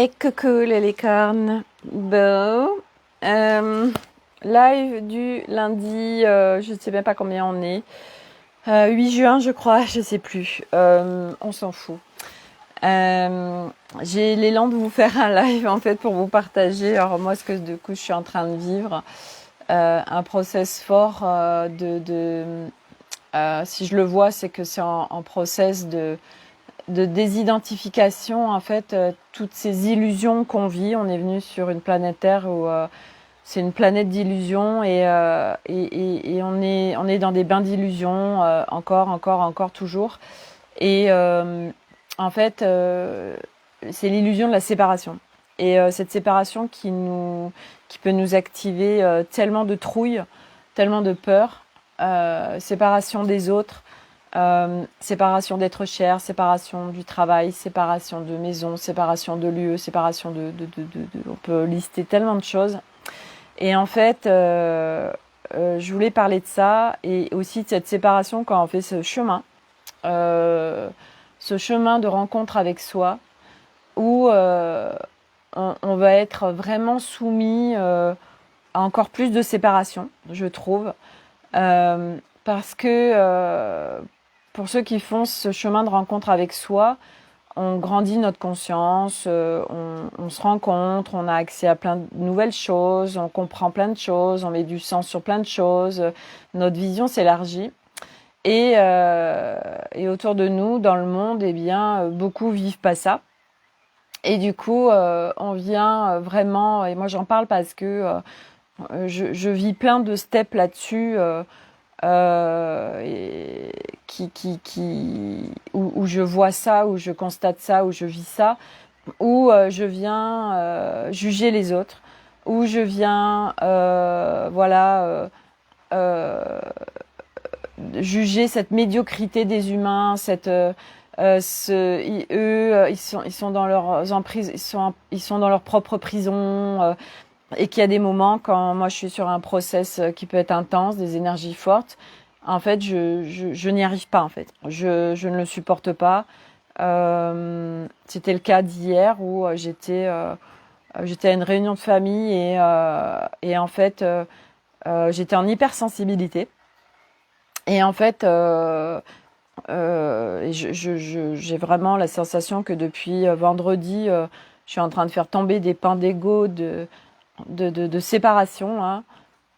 Et coucou les licornes. Bon, live du lundi, je ne sais même pas combien on est. 8 juin, je crois, je sais plus. On s'en fout. J'ai l'élan de vous faire un live en fait pour vous partager. Alors moi, ce que du coup je suis en train de vivre, un process fort si je le vois, c'est que c'est en process de désidentification, en fait, toutes ces illusions qu'on vit. On est venu sur une planète Terre où c'est une planète d'illusions et on est dans des bains d'illusions, encore, toujours. Et en fait, c'est l'illusion de la séparation. Et cette séparation qui peut nous activer tellement de trouille, tellement de peur, séparation des autres, séparation d'être cher, séparation du travail, séparation de maison, séparation de lieu, séparation on peut lister tellement de choses. Et en fait, je voulais parler de ça et aussi de cette séparation quand on fait ce chemin de rencontre avec soi, où on va être vraiment soumis à encore plus de séparation, je trouve. Parce que pour ceux qui font ce chemin de rencontre avec soi, on grandit notre conscience, on se rencontre, on a accès à plein de nouvelles choses, on comprend plein de choses, on met du sens sur plein de choses, notre vision s'élargit. Et autour de nous, dans le monde, eh bien, beaucoup vivent pas ça. Et du coup, on vient vraiment, et moi j'en parle parce que je vis plein de steps là-dessus, et où je vois ça, où je constate ça, où je vis ça, où je viens juger les autres, où je viens juger cette médiocrité des humains, ils sont dans leurs emprises, ils sont dans leur propre prison, et qu'il y a des moments quand moi je suis sur un process qui peut être intense, des énergies fortes, en fait je n'y arrive pas en fait. Je ne le supporte pas. C'était le cas d'hier où j'étais à une réunion de famille et en fait j'étais en hypersensibilité. Et en fait, j'ai vraiment la sensation que depuis vendredi, je suis en train de faire tomber des pans d'ego, de séparation, hein.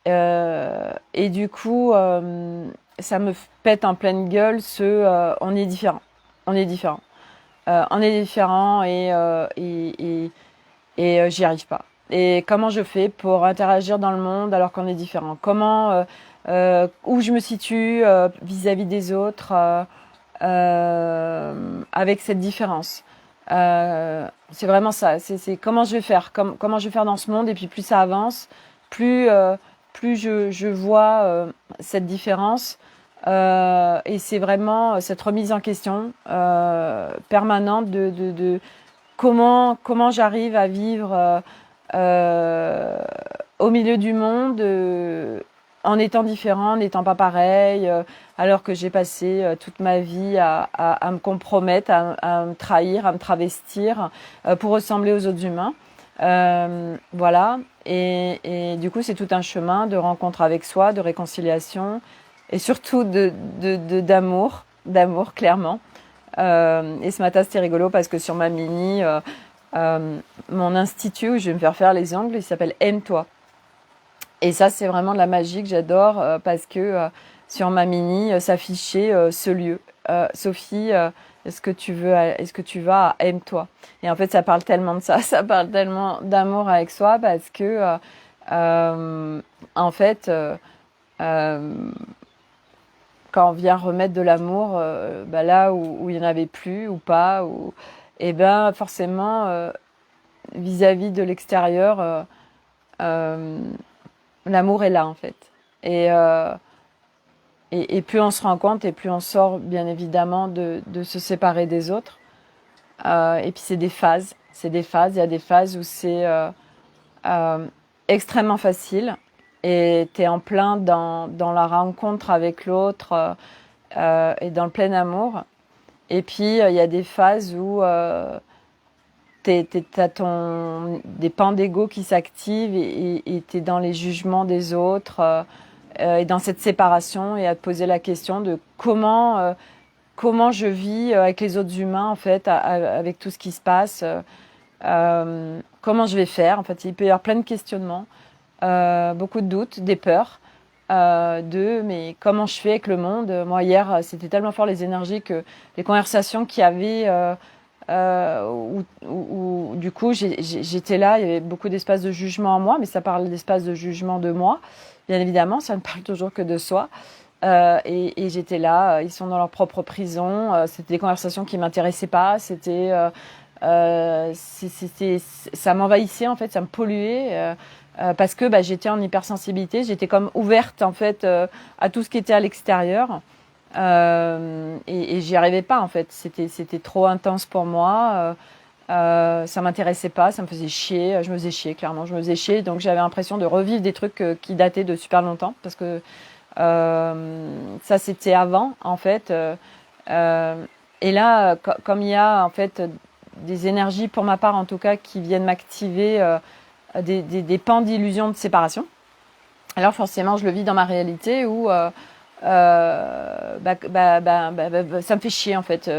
Et du coup, ça me pète en pleine gueule on est différent. On est différent. On est différent et j'y arrive pas. Et comment je fais pour interagir dans le monde alors qu'on est différent? Où je me situe vis-à-vis des autres avec cette différence? C'est vraiment ça. C'est comment je vais faire, comment je vais faire dans ce monde. Et puis plus ça avance, plus plus je vois cette différence. Et c'est vraiment cette remise en question permanente de comment j'arrive à vivre au milieu du monde, en étant différent, en n'étant pas pareil, alors que j'ai passé toute ma vie à me compromettre, à me trahir, à me travestir pour ressembler aux autres humains. Voilà. Et du coup, c'est tout un chemin de rencontre avec soi, de réconciliation et surtout d'amour clairement. Et ce matin, c'était rigolo parce que sur ma mini, mon institut où je vais me faire les ongles, il s'appelle Aime-toi. Et ça, c'est vraiment de la magie que j'adore parce que sur ma mini s'affichait ce lieu. Sophie, est-ce que tu vas à Aime-toi? Et en fait, ça parle tellement de ça, ça parle tellement d'amour avec soi parce que en fait, euh, quand on vient remettre de l'amour là où il n'y en avait plus ou pas, et ben forcément vis-à-vis de l'extérieur, euh, l'amour est là en fait. Et, euh, et plus on se rend compte et plus on sort bien évidemment de se séparer des autres. Et puis c'est des phases. C'est des phases. Il y a des phases où c'est euh, extrêmement facile et tu es en plein dans la rencontre avec l'autre et dans le plein amour. Et puis il y a des phases où t'as des pans d'ego qui s'activent et t'es dans les jugements des autres et dans cette séparation et à te poser la question de comment je vis avec les autres humains en fait, avec tout ce qui se passe, comment je vais faire. En fait, il peut y avoir plein de questionnements, beaucoup de doutes, des peurs. Mais comment je fais avec le monde. Moi hier c'était tellement fort les énergies que les conversations qu'il y avait où du coup j'étais là, il y avait beaucoup d'espace de jugement en moi, mais ça parle d'espace de jugement de moi, bien évidemment, ça ne parle toujours que de soi. Et j'étais là, ils sont dans leur propre prison, c'était des conversations qui m'intéressaient pas, ça m'envahissait en fait, ça me polluait. Parce que j'étais en hypersensibilité, j'étais comme ouverte en fait à tout ce qui était à l'extérieur et j'y arrivais pas en fait. C'était trop intense pour moi. Ça m'intéressait pas, ça me faisait chier. Je me faisais chier clairement, je me faisais chier. Donc j'avais l'impression de revivre des trucs qui dataient de super longtemps parce que ça c'était avant en fait. Et là, comme il y a en fait des énergies pour ma part en tout cas qui viennent m'activer. Des pans d'illusion de séparation. Alors forcément, je le vis dans ma réalité où ça me fait chier en fait.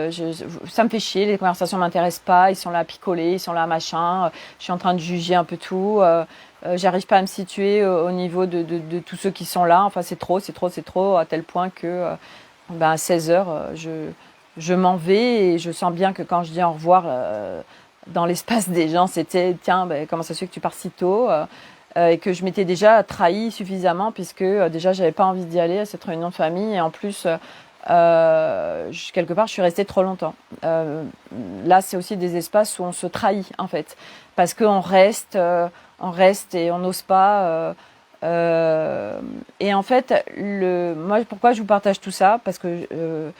Ça me fait chier, les conversations m'intéressent pas, ils sont là à picoler, ils sont là à machin. Je suis en train de juger un peu tout. J'arrive pas à me situer au niveau de tous ceux qui sont là. Enfin, c'est trop, à tel point que à 16 heures, je m'en vais et je sens bien que quand je dis au revoir dans l'espace des gens, c'était tiens, comment ça se fait que tu pars si tôt et que je m'étais déjà trahi suffisamment puisque déjà j'avais pas envie d'y aller à cette réunion de famille et en plus quelque part je suis restée trop longtemps. Là c'est aussi des espaces où on se trahit en fait parce qu'on reste et on n'ose pas et en fait moi pourquoi je vous partage tout ça parce que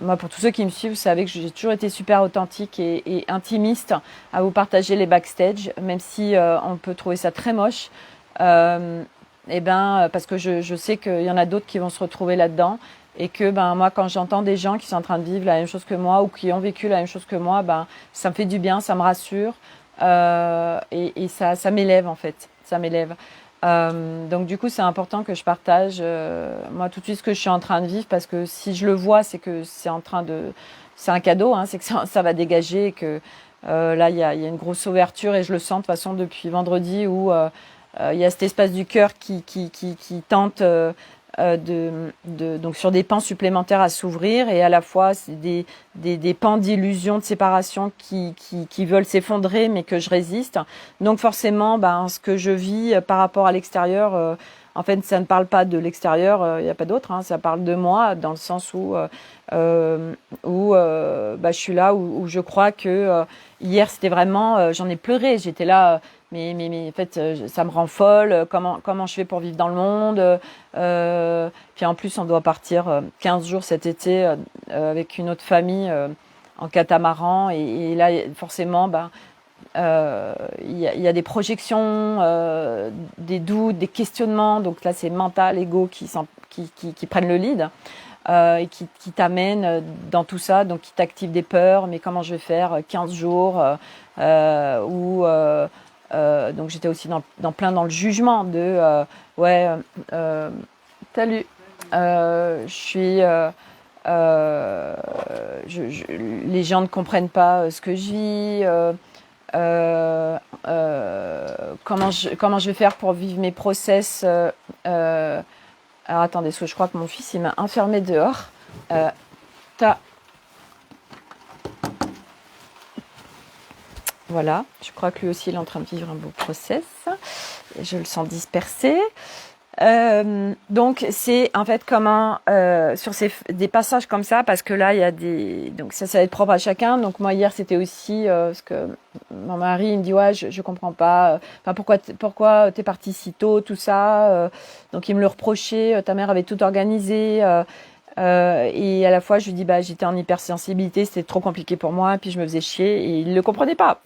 moi, pour tous ceux qui me suivent, vous savez que j'ai toujours été super authentique et intimiste à vous partager les backstage, même si on peut trouver ça très moche. Parce que je sais qu'il y en a d'autres qui vont se retrouver là-dedans et que moi, quand j'entends des gens qui sont en train de vivre la même chose que moi ou qui ont vécu la même chose que moi, ça me fait du bien, ça me rassure et ça m'élève en fait, ça m'élève. Donc du coup c'est important que je partage moi tout de suite ce que je suis en train de vivre parce que si je le vois c'est que c'est un cadeau c'est que ça va dégager et que là il y a une grosse ouverture et je le sens de toute façon depuis vendredi où il y a cet espace du cœur qui tente donc sur des pans supplémentaires à s'ouvrir et à la fois c'est des pans d'illusion de séparation qui veulent s'effondrer mais que je résiste. Donc forcément ce que je vis par rapport à l'extérieur en fait ça ne parle pas de l'extérieur, il n'y a pas d'autre, ça parle de moi dans le sens où je suis là où je crois que hier c'était vraiment j'en ai pleuré, j'étais là mais en fait ça me rend folle, comment je fais pour vivre dans le monde puis en plus on doit partir 15 jours cet été avec une autre famille en catamaran et là forcément y a des projections, des doutes, des questionnements, donc là c'est mental, ego qui prennent le lead et qui t'amènent dans tout ça, donc qui t'activent des peurs, mais comment je vais faire 15 jours donc j'étais aussi dans le jugement de salut, je suis les gens ne comprennent pas ce que je vis. Comment je vais faire pour vivre mes process alors attendez, parce que je crois que mon fils il m'a enfermé dehors. Voilà, je crois que lui aussi il est en train de vivre un beau process. Je le sens dispersé. Donc c'est en fait comment sur des passages comme ça parce que là il y a donc ça va être propre à chacun. Donc moi hier c'était aussi parce que mon mari il me dit ouais je comprends pas pourquoi t'es parti si tôt tout ça donc il me le reprochait, ta mère avait tout organisé et à la fois je lui dis j'étais en hypersensibilité, c'était trop compliqué pour moi, puis je me faisais chier et il comprenait pas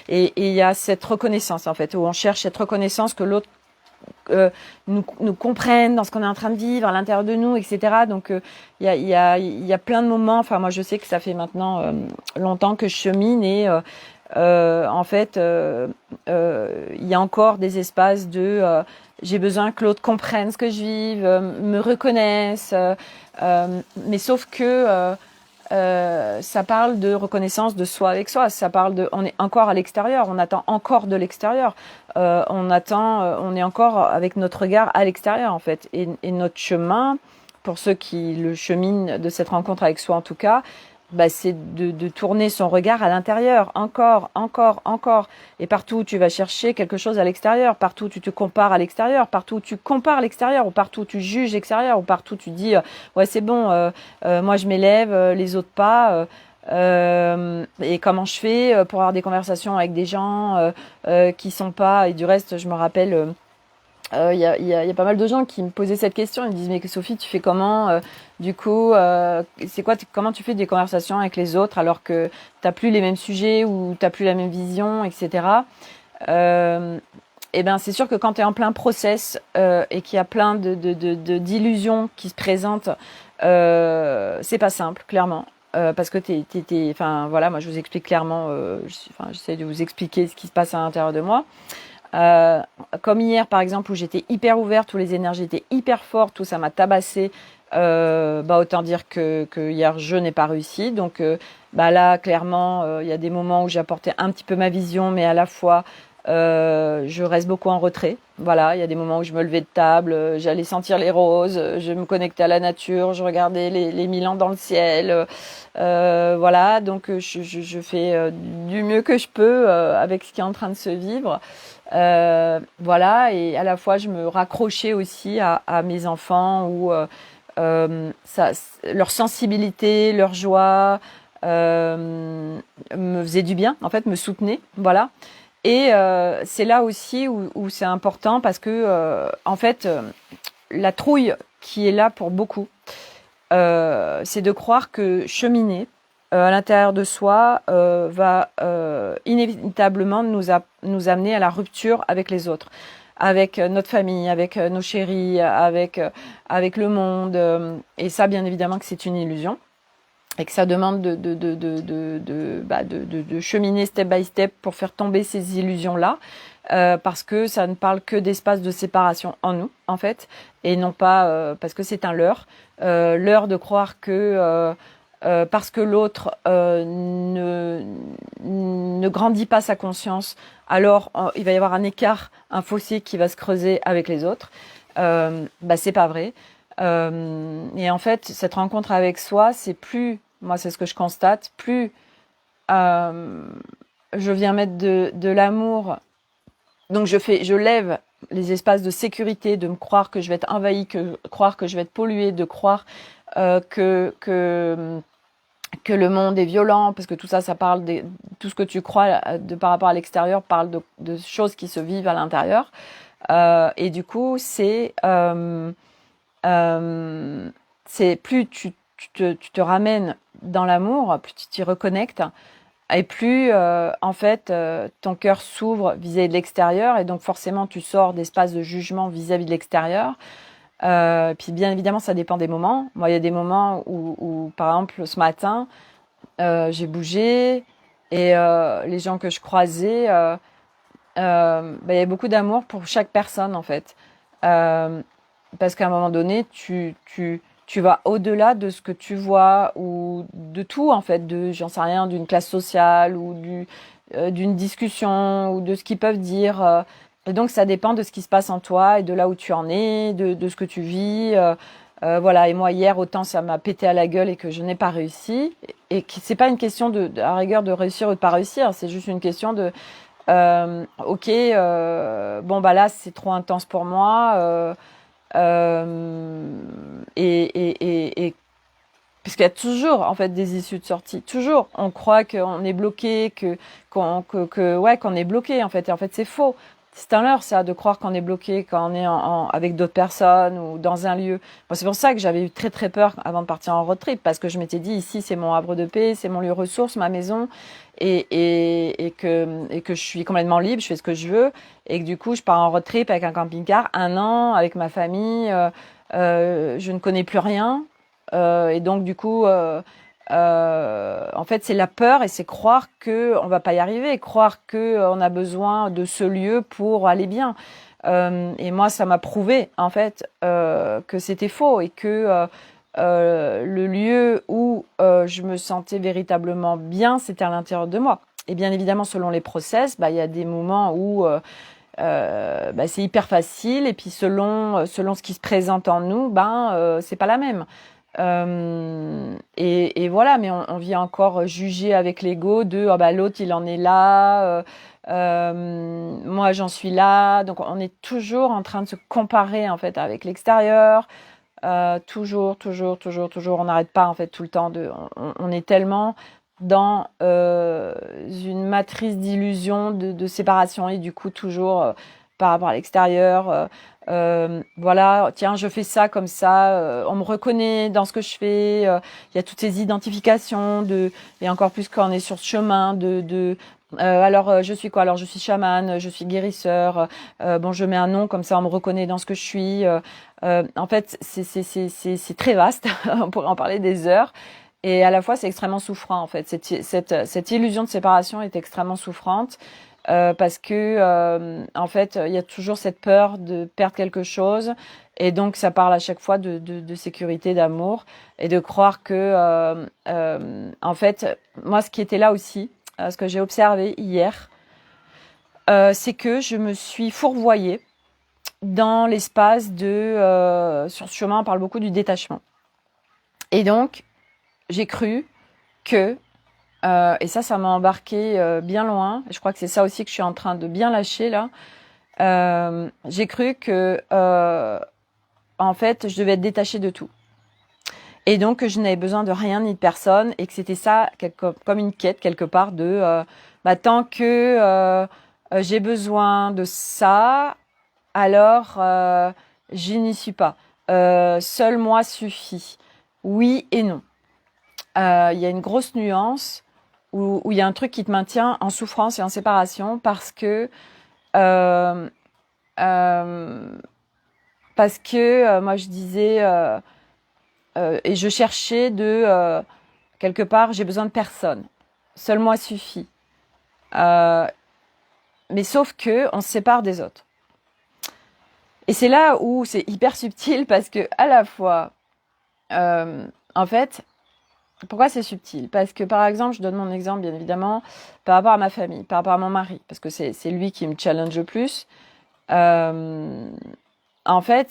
et il y a cette reconnaissance en fait où on cherche cette reconnaissance que l'autre nous comprennent dans ce qu'on est en train de vivre à l'intérieur de nous, etc. Donc il y a plein de moments. Enfin moi je sais que ça fait maintenant longtemps que je chemine et En fait, il y a encore des espaces de j'ai besoin que l'autre comprenne ce que je vis, me reconnaisse. Mais sauf que ça parle de reconnaissance de soi avec soi. Ça parle de, on est encore à l'extérieur, on attend encore de l'extérieur. On est encore avec notre regard à l'extérieur en fait. Et notre chemin, pour ceux qui le cheminent de cette rencontre avec soi en tout cas, bah, c'est de tourner son regard à l'intérieur, encore, encore, encore. Et partout où tu vas chercher quelque chose à l'extérieur, partout où tu te compares à l'extérieur, partout où tu compares l'extérieur, ou partout où tu juges l'extérieur, ou partout où tu dis ouais c'est bon, moi je m'élève, les autres pas. Et comment je fais pour avoir des conversations avec des gens qui sont pas. Et du reste, je me rappelle. Il y a pas mal de gens qui me posaient cette question. Ils me disent mais Sophie, tu fais comment du coup, c'est quoi, comment tu fais des conversations avec les autres alors que t'as plus les mêmes sujets ou t'as plus la même vision, etc. Et ben c'est sûr que quand tu es en plein process et qu'il y a plein d'illusions qui se présentent, c'est pas simple, clairement. Parce que enfin voilà, moi je vous explique clairement, j'essaie de vous expliquer ce qui se passe à l'intérieur de moi. Euh, Comme hier par exemple où j'étais hyper ouverte, où les énergies étaient hyper fortes, où ça m'a tabassé, bah autant dire que hier je n'ai pas réussi. Donc bah là clairement il y a des moments où j'apportais un petit peu ma vision, mais à la fois je reste beaucoup en retrait. Voilà, il y a des moments où je me levais de table, j'allais sentir les roses, je me connectais à la nature, je regardais les mille ans dans le ciel. Voilà, donc je fais du mieux que je peux avec ce qui est en train de se vivre. Voilà, et à la fois je me raccrochais aussi à mes enfants où ça, leur sensibilité, leur joie me faisait du bien, en fait, me soutenait, voilà. Et c'est là aussi où c'est important parce que en fait la trouille qui est là pour beaucoup, c'est de croire que cheminer à l'intérieur de soi va inévitablement nous amener à la rupture avec les autres, avec notre famille, avec nos chéris, avec le monde. Et ça, bien évidemment, que c'est une illusion et que ça demande de cheminer step by step pour faire tomber ces illusions-là. Parce que ça ne parle que d'espace de séparation en nous, en fait, et non pas parce que c'est un leurre de croire que parce que l'autre ne grandit pas sa conscience, alors il va y avoir un écart, un fossé qui va se creuser avec les autres. Bah c'est pas vrai. Et en fait, cette rencontre avec soi, c'est plus, moi c'est ce que je constate, plus euh, je viens mettre de l'amour. Donc je lève les espaces de sécurité, de me croire que je vais être envahie, croire que je vais être polluée, de croire que le monde est violent, parce que tout ça, ça parle de tout ce que tu crois par rapport à l'extérieur, parle de choses qui se vivent à l'intérieur. Et du coup, c'est plus tu te ramènes dans l'amour, plus tu t'y reconnectes, et plus en fait ton cœur s'ouvre vis-à-vis de l'extérieur, et donc forcément tu sors d'espace de jugement vis-à-vis de l'extérieur. Puis bien évidemment ça dépend des moments. Moi il y a des moments où par exemple ce matin j'ai bougé et les gens que je croisais, bah, il y avait beaucoup d'amour pour chaque personne en fait. Euh, Parce qu'à un moment donné, tu vas au-delà de ce que tu vois ou de tout, en fait, j'en sais rien, d'une classe sociale ou d'une discussion ou de ce qu'ils peuvent dire. Et donc, ça dépend de ce qui se passe en toi et de là où tu en es, de ce que tu vis. Voilà. Et moi, hier, autant ça m'a pété à la gueule et que je n'ai pas réussi. Et que c'est pas une question à rigueur de réussir ou de pas réussir. C'est juste une question de, ok, bon, bah là, c'est trop intense pour moi. Et parce qu'il y a toujours en fait des issues de sortie. Toujours, on croit qu'on est bloqué, ouais, qu'on est bloqué en fait. Et en fait, c'est faux. C'est un leurre ça de croire qu'on est bloqué quand on est avec d'autres personnes ou dans un lieu. Bon, c'est pour ça que j'avais eu très très peur avant de partir en road trip parce que je m'étais dit ici c'est mon havre de paix, c'est mon lieu ressource, ma maison et que je suis complètement libre, je fais ce que je veux et que du coup je pars en road trip avec un camping-car 1 an avec ma famille, je ne connais plus rien et donc du coup en fait, c'est la peur et c'est croire que on va pas y arriver, croire que on a besoin de ce lieu pour aller bien. Et moi, ça m'a prouvé en fait que c'était faux et que le lieu où je me sentais véritablement bien, c'était à l'intérieur de moi. Et bien évidemment, selon les process, bah, il y a des moments où bah, c'est hyper facile, et puis selon ce qui se présente en nous, ben c'est pas la même. Et voilà, mais on vient encore juger avec l'ego de ah bah l'autre il en est là, moi j'en suis là, donc on est toujours en train de se comparer en fait avec l'extérieur, toujours, on n'arrête pas en fait tout le temps on est tellement dans une matrice d'illusion, de séparation, et du coup toujours par rapport à l'extérieur. Voilà, tiens, je fais ça comme ça, on me reconnaît dans ce que je fais. Il y a toutes ces identifications et encore plus quand on est sur ce chemin alors je suis quoi? Alors je suis chamane, je suis guérisseur. Bon, je mets un nom comme ça, on me reconnaît dans ce que je suis. En fait, c'est très vaste. On pourrait en parler des heures. Et à la fois, c'est extrêmement souffrant, en fait. Cette illusion de séparation est extrêmement souffrante parce que, en fait, il y a toujours cette peur de perdre quelque chose. Et donc, ça parle à chaque fois de sécurité, d'amour, et de croire que, en fait, moi, ce qui était là aussi, ce que j'ai observé hier, c'est que je me suis fourvoyée dans l'espace sur ce chemin, on parle beaucoup du détachement. Et donc, j'ai cru que, et ça m'a embarqué bien loin, et je crois que c'est ça aussi que je suis en train de bien lâcher là, j'ai cru que, en fait, je devais être détachée de tout. Et donc, que je n'avais besoin de rien ni de personne, et que c'était ça, comme une quête quelque part bah, tant que j'ai besoin de ça, alors je n'y suis pas. Seul moi suffit. Oui et non. Il y a une grosse nuance où il y a un truc qui te maintient en souffrance et en séparation euh, euh, parce que moi je disais et je cherchais quelque part j'ai besoin de personne. Seul moi suffit. Mais sauf que on se sépare des autres. Et c'est là où c'est hyper subtil parce que à la fois, en fait, pourquoi c'est subtil? Parce que par exemple, je donne mon exemple bien évidemment par rapport à ma famille, par rapport à mon mari, parce que c'est lui qui me challenge le plus. Euh, En fait,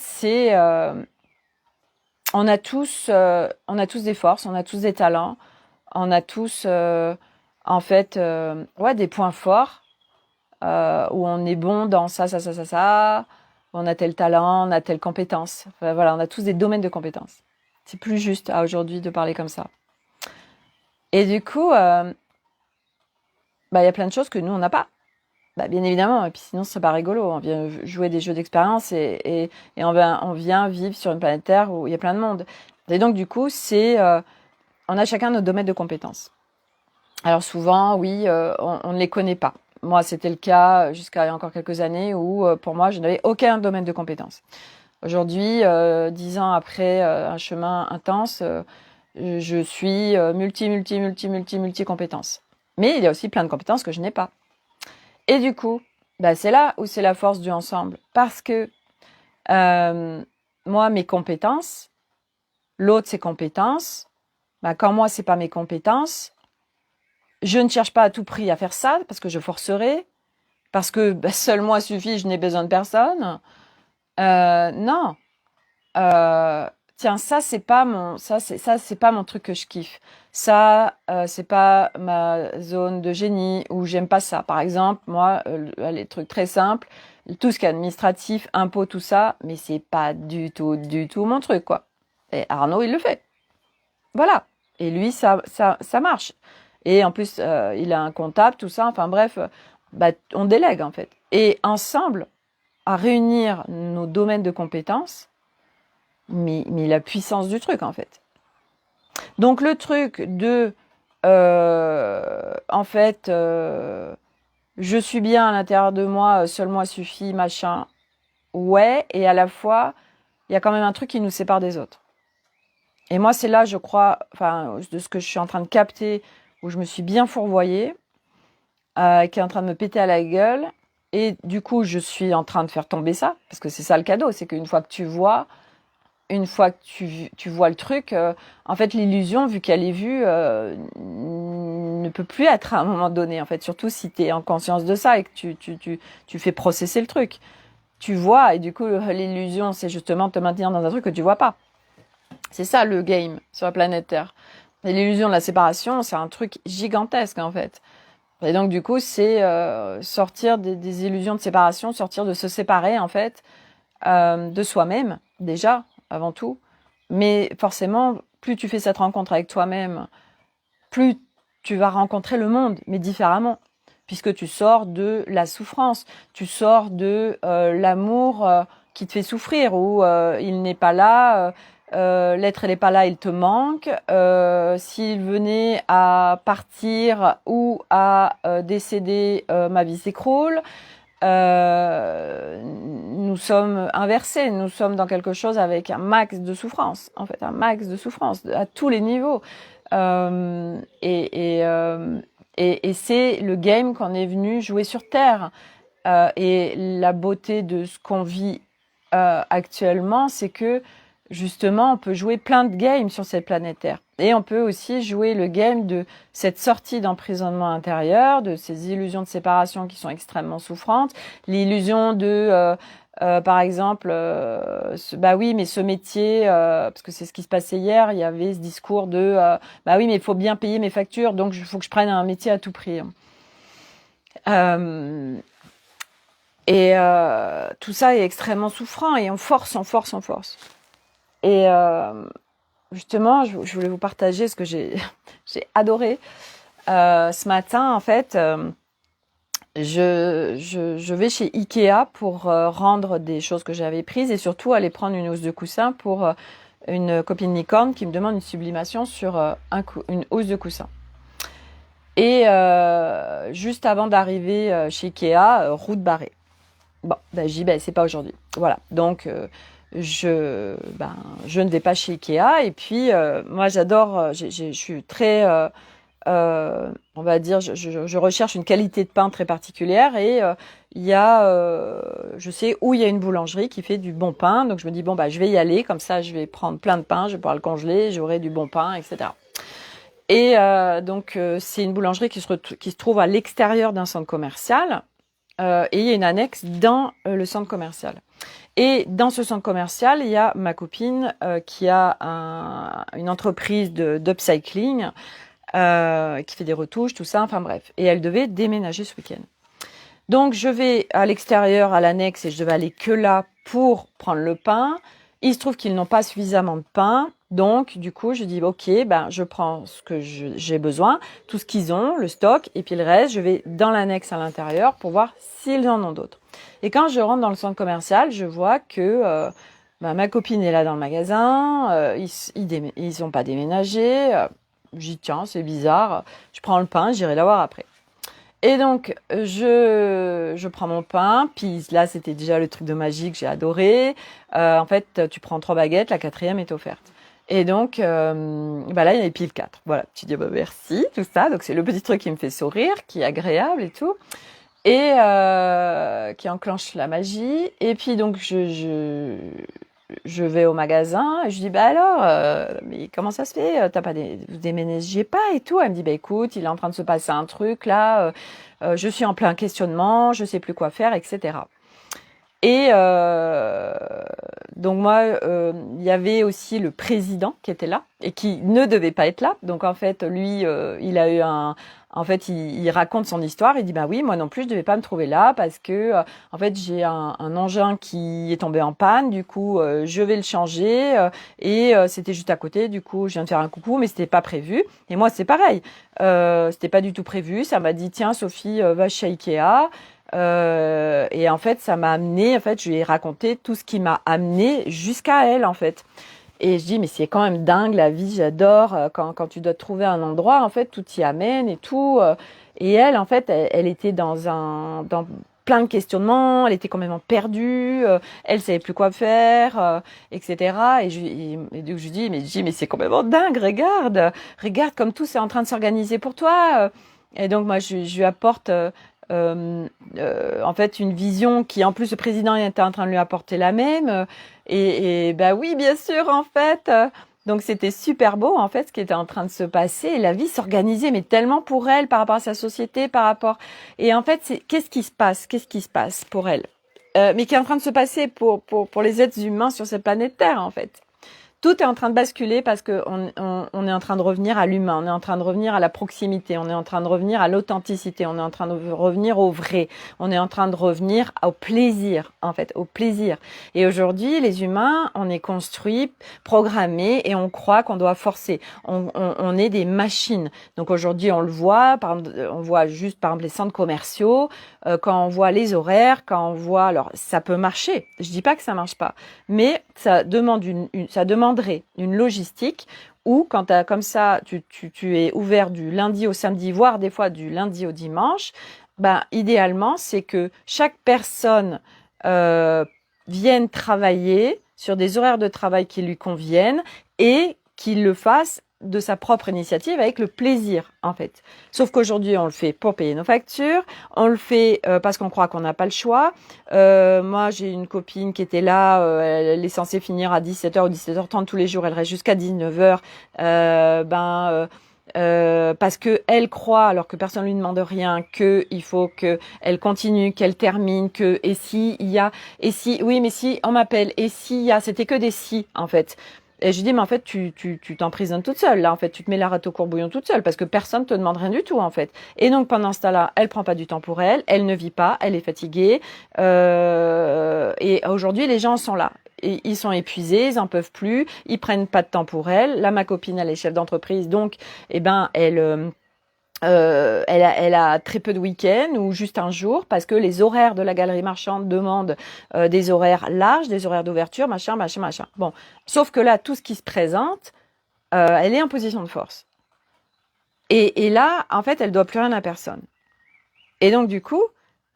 on a tous des forces, on a tous des talents, on a tous en fait ouais des points forts où on est bon dans ça. On a tel talent, on a telle compétence. Enfin, voilà, on a tous des domaines de compétences. C'est plus juste à aujourd'hui de parler comme ça. Et du coup, bah, y a plein de choses que nous, on n'a pas. Bah, bien évidemment, et puis sinon, ce serait pas rigolo. On vient jouer des jeux d'expérience et on vient vivre sur une planète Terre où il y a plein de monde. Et donc, du coup, on a chacun notre domaine de compétences. Alors souvent, oui, on ne les connaît pas. Moi, c'était le cas jusqu'à il y a encore quelques années où, pour moi, je n'avais aucun domaine de compétences. Aujourd'hui, 10 ans après un chemin intense, je suis multi compétences. Mais il y a aussi plein de compétences que je n'ai pas. Et du coup, bah, c'est là où c'est la force du ensemble. Parce que moi, mes compétences, l'autre, ses compétences, bah, quand moi, c'est pas mes compétences, je ne cherche pas à tout prix à faire ça parce que je forcerai, parce que bah, seul moi suffit, je n'ai besoin de personne. Non. Tiens, ça c'est pas mon truc que je kiffe. Ça, c'est pas ma zone de génie où j'aime pas ça. Par exemple, moi, les trucs très simples, tout ce qui est administratif, impôts, tout ça, mais c'est pas du tout mon truc, quoi. Et Arnaud, il le fait. Voilà. Et lui, ça marche. Et en plus, il a un comptable, tout ça. Enfin bref, bah, on délègue en fait. Et ensemble, à réunir nos domaines de compétences, mais la puissance du truc en fait. Donc le truc en fait, je suis bien à l'intérieur de moi, seul moi suffit, machin. Ouais, et à la fois, il y a quand même un truc qui nous sépare des autres. Et moi, c'est là, je crois, enfin, de ce que je suis en train de capter, où je me suis bien fourvoyée, qui est en train de me péter à la gueule. Et du coup, je suis en train de faire tomber ça, parce que c'est ça le cadeau, c'est qu'une fois que tu vois, une fois que tu vois le truc, en fait, l'illusion, vu qu'elle est vue, ne peut plus être à un moment donné, en fait, surtout si tu es en conscience de ça et que tu fais processer le truc. Tu vois, et du coup, l'illusion, c'est justement te maintenir dans un truc que tu vois pas. C'est ça le game sur la planète Terre. Et l'illusion de la séparation, c'est un truc gigantesque, en fait. Et donc, du coup, c'est sortir des illusions de séparation, sortir de se séparer, en fait, de soi-même, déjà, avant tout. Mais forcément, plus tu fais cette rencontre avec toi-même, plus tu vas rencontrer le monde, mais différemment. Puisque tu sors de la souffrance, tu sors de l'amour qui te fait souffrir, où il n'est pas là, l'être n'est pas là, il te manque. S'il venait à partir ou à décéder, ma vie s'écroule. Nous sommes inversés, nous sommes dans quelque chose avec un max de souffrance, en fait, un max de souffrance à tous les niveaux. Euh, et, et, euh, et c'est le game qu'on est venu jouer sur Terre. Et la beauté de ce qu'on vit actuellement, c'est que justement, on peut jouer plein de games sur cette planète Terre. Et on peut aussi jouer le game de cette sortie d'emprisonnement intérieur, de ces illusions de séparation qui sont extrêmement souffrantes, l'illusion de, par exemple, bah oui, mais ce métier, parce que c'est ce qui se passait hier, il y avait ce discours de, bah oui, mais il faut bien payer mes factures, donc il faut que je prenne un métier à tout prix. Euh, et tout ça est extrêmement souffrant et on force, on force, on force. Et justement, je voulais vous partager ce que j'ai j'ai adoré. Ce matin, en fait, je vais chez Ikea pour rendre des choses que j'avais prises et surtout aller prendre une housse de coussin pour une copine licorne qui me demande une sublimation sur une housse de coussin. Et juste avant d'arriver chez Ikea, route barrée. Bon, ben, j'ai dit, ben, c'est pas aujourd'hui. Voilà. Donc, je ne vais pas chez Ikea. Et puis, moi, j'adore, je suis très, on va dire, je recherche une qualité de pain très particulière. Et il y a, je sais où il y a une boulangerie qui fait du bon pain. Donc, je me dis, bon, bah, je vais y aller. Comme ça, je vais prendre plein de pain. Je vais pouvoir le congeler. J'aurai du bon pain, etc. Et donc, c'est une boulangerie qui se trouve à l'extérieur d'un centre commercial. Et il y a une annexe dans le centre commercial. Et dans ce centre commercial, il y a ma copine qui a une entreprise d'upcycling, qui fait des retouches, tout ça, enfin bref. Et elle devait déménager ce week-end. Donc je vais à l'extérieur, à l'annexe, et je devais aller que là pour prendre le pain. Il se trouve qu'ils n'ont pas suffisamment de pain. Donc, du coup, je dis, ok, ben, je prends ce que j'ai besoin, tout ce qu'ils ont, le stock, et puis le reste, je vais dans l'annexe à l'intérieur pour voir s'ils en ont d'autres. Et quand je rentre dans le centre commercial, je vois que ben, ma copine est là dans le magasin, ils ont pas déménagé. J'y tiens, c'est bizarre. Je prends le pain, j'irai la voir après. Et donc, je prends mon pain, puis là, c'était déjà le truc de magie que j'ai adoré. En fait, tu prends 3 baguettes, la 4e est offerte. Et donc, bah là, il y en avait pile 4. Voilà, tu dis, bah merci, tout ça. Donc, c'est le petit truc qui me fait sourire, qui est agréable et tout. Et qui enclenche la magie. Et puis, donc, je vais au magasin et je dis, bah alors, mais comment ça se fait? Vous déménagez pas et tout? Elle me dit, bah écoute, il est en train de se passer un truc là, je suis en plein questionnement, je sais plus quoi faire, etc. Et donc moi, il y avait aussi le président qui était là et qui ne devait pas être là. Donc en fait, lui, il a eu en fait, il raconte son histoire. Il dit bah oui, moi non plus, je devais pas me trouver là parce que en fait, j'ai un engin qui est tombé en panne. Du coup, je vais le changer et c'était juste à côté. Du coup, je viens de faire un coucou, mais c'était pas prévu. Et moi, c'est pareil. C'était pas du tout prévu. Ça m'a dit tiens, Sophie, va chez Ikea. Et en fait, ça m'a amené, en fait, je lui ai raconté tout ce qui m'a amené jusqu'à elle, en fait. Et je dis, mais c'est quand même dingue, la vie, j'adore, quand tu dois trouver un endroit, en fait, tout t'y amène et tout. Et elle, en fait, elle était dans plein de questionnements, elle était complètement perdue, elle savait plus quoi faire, etc. Et donc je lui dis, mais c'est complètement dingue, regarde comme tout c'est en train de s'organiser pour toi. Et donc moi je lui apporte en fait une vision qui en plus le président était en train de lui apporter la même. Et bah oui, bien sûr, en fait. Donc c'était super beau en fait ce qui était en train de se passer. La vie s'organisait mais tellement pour elle par rapport à sa société, par rapport. Et en fait, qu'est-ce qui se passe? Qu'est-ce qui se passe pour elle? Mais qui est en train de se passer pour les êtres humains sur cette planète Terre en fait. Tout est en train de basculer parce que on est en train de revenir à l'humain, on est en train de revenir à la proximité, on est en train de revenir à l'authenticité, on est en train de revenir au vrai, on est en train de revenir au plaisir, en fait, au plaisir. Et aujourd'hui, les humains, on est construits, programmés et on croit qu'on doit forcer. On est des machines. Donc aujourd'hui, on le voit, on voit juste par exemple les centres commerciaux, quand on voit les horaires, quand on voit, alors ça peut marcher. Je dis pas que ça marche pas, mais ça demande ça demanderait une logistique où quand t'as comme ça, tu es ouvert du lundi au samedi, voire des fois du lundi au dimanche. Ben idéalement, c'est que chaque personne vienne travailler sur des horaires de travail qui lui conviennent et qu'il le fasse de sa propre initiative avec le plaisir en fait. Sauf qu'aujourd'hui on le fait pour payer nos factures, on le fait parce qu'on croit qu'on n'a pas le choix. Moi j'ai une copine qui était là, elle est censée finir à 17h ou 17h30 tous les jours, elle reste jusqu'à 19h. Parce que elle croit, alors que personne lui demande rien, que il faut que elle continue, qu'elle termine, que et si oui mais si on m'appelle et si il y a, c'était que des si en fait. Et je dis, mais en fait, tu t'emprisonnes toute seule, là, en fait, tu te mets la rate au courbouillon toute seule, parce que personne te demande rien du tout, en fait. Et donc, pendant ce temps-là, elle prend pas du temps pour elle, elle ne vit pas, elle est fatiguée, et aujourd'hui, les gens sont là. Et ils sont épuisés, ils en peuvent plus, ils prennent pas de temps pour elle. Là, ma copine, elle est chef d'entreprise, donc, eh ben, elle a très peu de week-ends ou juste un jour parce que les horaires de la galerie marchande demandent des horaires larges, des horaires d'ouverture, machin. Bon, sauf que là, tout ce qui se présente, elle est en position de force. Et là, en fait, elle doit plus rien à personne. Et donc, du coup,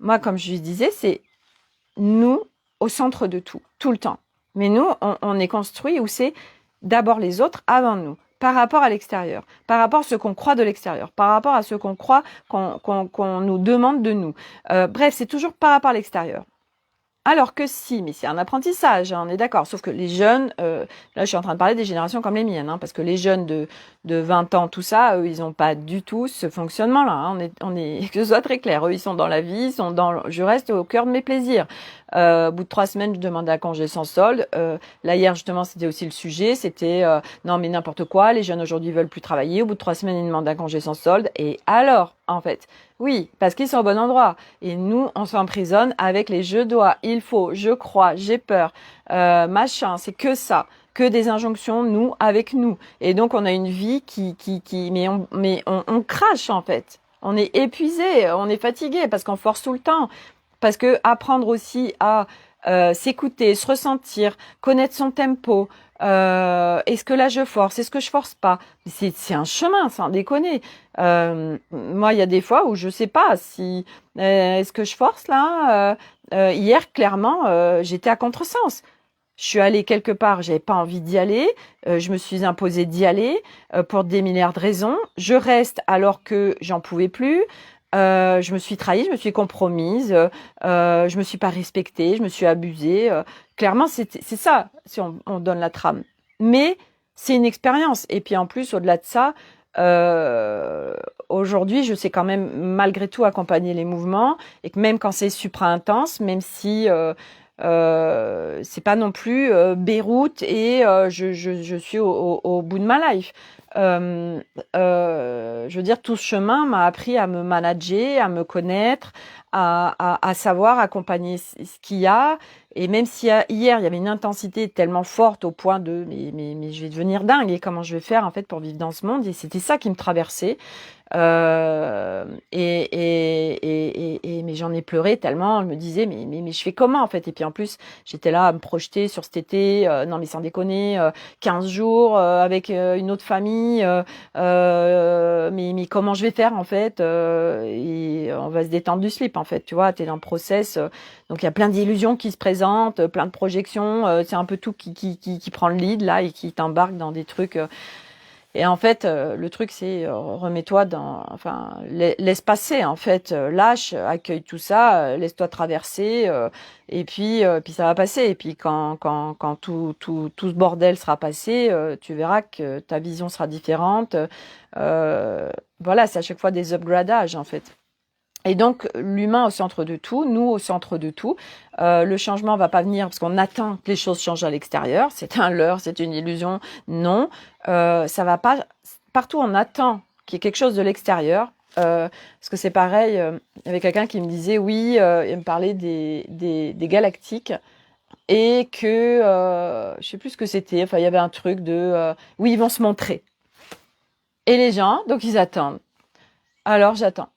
moi, comme je lui disais, c'est nous au centre de tout le temps. Mais nous, on est construit où c'est d'abord les autres avant nous, par rapport à l'extérieur, par rapport à ce qu'on croit de l'extérieur, par rapport à ce qu'on croit qu'on nous demande de nous. Bref, c'est toujours par rapport à l'extérieur. Alors que si, mais c'est un apprentissage, hein, on est d'accord. Sauf que les jeunes, là je suis en train de parler des générations comme les miennes, hein, parce que les jeunes de 20 ans, tout ça, eux, ils n'ont pas du tout ce fonctionnement-là. Hein. Que ce soit très clair. Eux, ils sont dans la vie, je reste au cœur de mes plaisirs. Au bout de 3 semaines, je demandais un congé sans solde. Là hier, justement, c'était aussi le sujet. C'était non mais n'importe quoi. Les jeunes aujourd'hui veulent plus travailler. Au bout de 3 semaines, ils demandent un congé sans solde. Et alors, en fait, oui, parce qu'ils sont au bon endroit. Et nous, on s'emprisonne avec les je dois, il faut, je crois, j'ai peur, machin. C'est que ça, que des injonctions, nous, avec nous. Et donc, on a une vie mais on crache, en fait. On est épuisé, on est fatigué parce qu'on force tout le temps. Parce que apprendre aussi à s'écouter, se ressentir, connaître son tempo. Est-ce que là je force? Est-ce que je force pas? C'est un chemin, sans déconner. Moi, il y a des fois où je sais pas si est-ce que je force là. Hier, clairement, j'étais à contresens. Je suis allée quelque part, j'avais pas envie d'y aller. Je me suis imposée d'y aller pour des milliards de raisons. Je reste alors que j'en pouvais plus. Je me suis trahie, je me suis compromise, je me suis pas respectée, je me suis abusée. Clairement, c'est ça, si on donne la trame. Mais c'est une expérience. Et puis en plus, au-delà de ça, aujourd'hui, je sais quand même malgré tout accompagner les mouvements et que même quand c'est supra intense, même si c'est pas non plus Beyrouth et je suis au bout de ma life. Je veux dire, tout ce chemin m'a appris à me manager, à me connaître, à savoir accompagner ce qu'il y a. Et même si hier, il y avait une intensité tellement forte au point de mais je vais devenir dingue et comment je vais faire en fait pour vivre dans ce monde. Et c'était ça qui me traversait. Mais j'en ai pleuré tellement, je me disais, mais je fais comment en fait? Et puis en plus, j'étais là à me projeter sur cet été, non mais sans déconner, 15 jours avec une autre famille, mais comment je vais faire en fait? Et on va se détendre du slip en fait, tu vois, t'es dans le process, donc il y a plein d'illusions qui se présentent, plein de projections, c'est un peu tout qui prend le lead là et qui t'embarque dans des trucs. Et en fait, le truc, c'est remets-toi enfin, laisse passer. En fait, lâche, accueille tout ça, laisse-toi traverser, puis ça va passer. Et puis quand tout ce bordel sera passé, tu verras que ta vision sera différente. Voilà, c'est à chaque fois des upgradages en fait. Et donc, l'humain au centre de tout, nous au centre de tout. Le changement va pas venir parce qu'on attend que les choses changent à l'extérieur. C'est un leurre, c'est une illusion. Non, ça va pas. Partout, on attend qu'il y ait quelque chose de l'extérieur. Parce que c'est pareil, il y avait quelqu'un qui me disait, oui, il me parlait des galactiques et que, je sais plus ce que c'était, enfin, il y avait un truc de, oui, ils vont se montrer. Et les gens, donc ils attendent. Alors j'attends.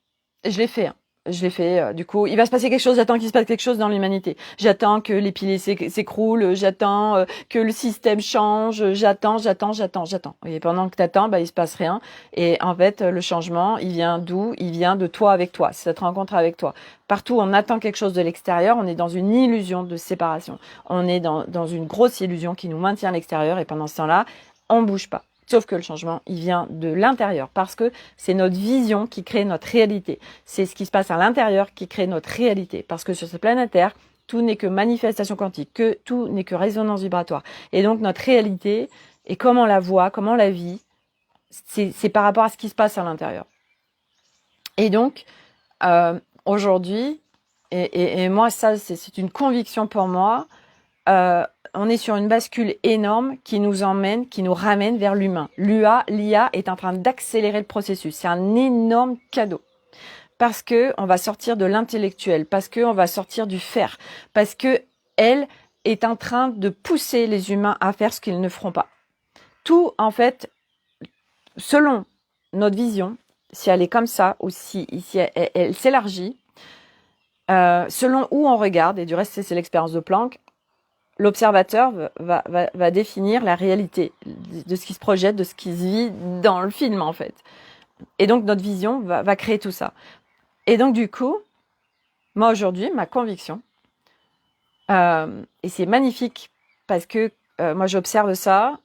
Je l'ai fait. Hein. Je l'ai fait. Du coup, il va se passer quelque chose. J'attends qu'il se passe quelque chose dans l'humanité. J'attends que les piliers s'écroulent. J'attends que le système change. J'attends. Et pendant que t'attends, bah il se passe rien. Et en fait, le changement, il vient d'où? Il vient de toi avec toi. C'est cette rencontre avec toi. Partout, on attend quelque chose de l'extérieur. On est dans une illusion de séparation. On est dans une grosse illusion qui nous maintient à l'extérieur. Et pendant ce temps-là, on bouge pas. Sauf que le changement, il vient de l'intérieur parce que c'est notre vision qui crée notre réalité. C'est ce qui se passe à l'intérieur qui crée notre réalité. Parce que sur cette planète Terre, tout n'est que manifestation quantique, que tout n'est que résonance vibratoire. Et donc notre réalité, et comment on la voit, comment on la vit, c'est par rapport à ce qui se passe à l'intérieur. Et donc, aujourd'hui, et moi ça c'est une conviction pour moi, on est sur une bascule énorme qui nous emmène, qui nous ramène vers l'humain. L'IA est en train d'accélérer le processus. C'est un énorme cadeau. Parce que on va sortir de l'intellectuel, parce que on va sortir du faire, parce que elle est en train de pousser les humains à faire ce qu'ils ne feront pas. Tout, en fait, selon notre vision, si elle est comme ça, ou si elle s'élargit, selon où on regarde, et du reste c'est l'expérience de Planck, l'observateur va définir la réalité de ce qui se projette, de ce qui se vit dans le film, en fait. Et donc, notre vision va créer tout ça. Et donc, du coup, moi, aujourd'hui, ma conviction, et c'est magnifique parce que moi, j'observe ça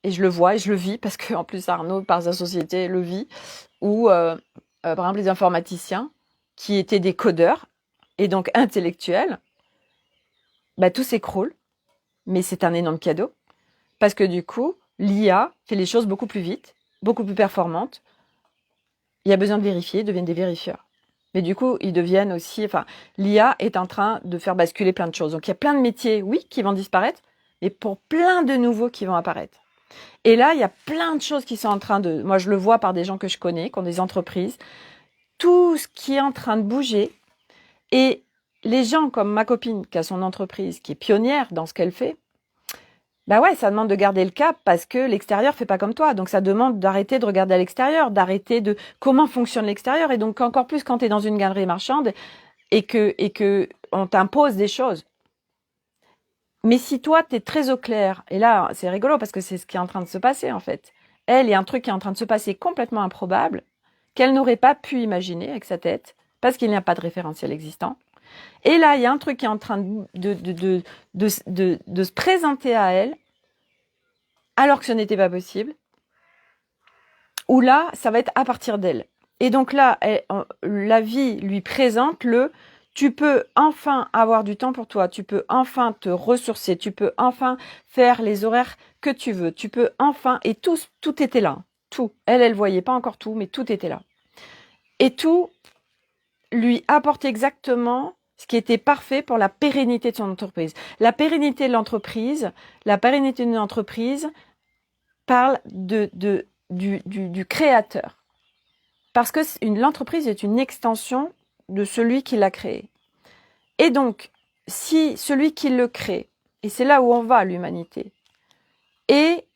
et je le vois et je le vis parce que en plus, Arnaud, par sa société, le vit, ou, par exemple, les informaticiens qui étaient des codeurs et donc intellectuels, bah, tout s'écroule. Mais c'est un énorme cadeau. Parce que du coup, l'IA fait les choses beaucoup plus vite, beaucoup plus performantes. Il y a besoin de vérifier, ils deviennent des vérifieurs. Mais du coup, ils deviennent aussi... Enfin, l'IA est en train de faire basculer plein de choses. Donc, il y a plein de métiers, oui, qui vont disparaître, mais pour plein de nouveaux qui vont apparaître. Et là, il y a plein de choses qui sont en train de... Moi, je le vois par des gens que je connais, qui ont des entreprises. Tout ce qui est en train de bouger. Et les gens comme ma copine, qui a son entreprise, qui est pionnière dans ce qu'elle fait, bah ouais, ça demande de garder le cap parce que l'extérieur fait pas comme toi. Donc ça demande d'arrêter de regarder à l'extérieur, d'arrêter de comment fonctionne l'extérieur. Et donc encore plus quand tu es dans une galerie marchande et que on t'impose des choses. Mais si toi, tu es très au clair, et là, c'est rigolo parce que c'est ce qui est en train de se passer en fait. Elle, il y a un truc qui est en train de se passer complètement improbable, qu'elle n'aurait pas pu imaginer avec sa tête, parce qu'il n'y a pas de référentiel existant. Et là, il y a un truc qui est en train de se présenter à elle, alors que ce n'était pas possible, où là, ça va être à partir d'elle. Et donc là, la vie lui présente tu peux enfin avoir du temps pour toi, tu peux enfin te ressourcer, tu peux enfin faire les horaires que tu veux, tu peux enfin, et tout était là, tout. Elle voyait pas encore tout, mais tout était là. Et tout lui apporte exactement ce qui était parfait pour la pérennité de son entreprise. La pérennité de l'entreprise parle du créateur. Parce que l'entreprise est une extension de celui qui l'a créée. Et donc, si celui qui le crée, et c'est là où on va l'humanité, est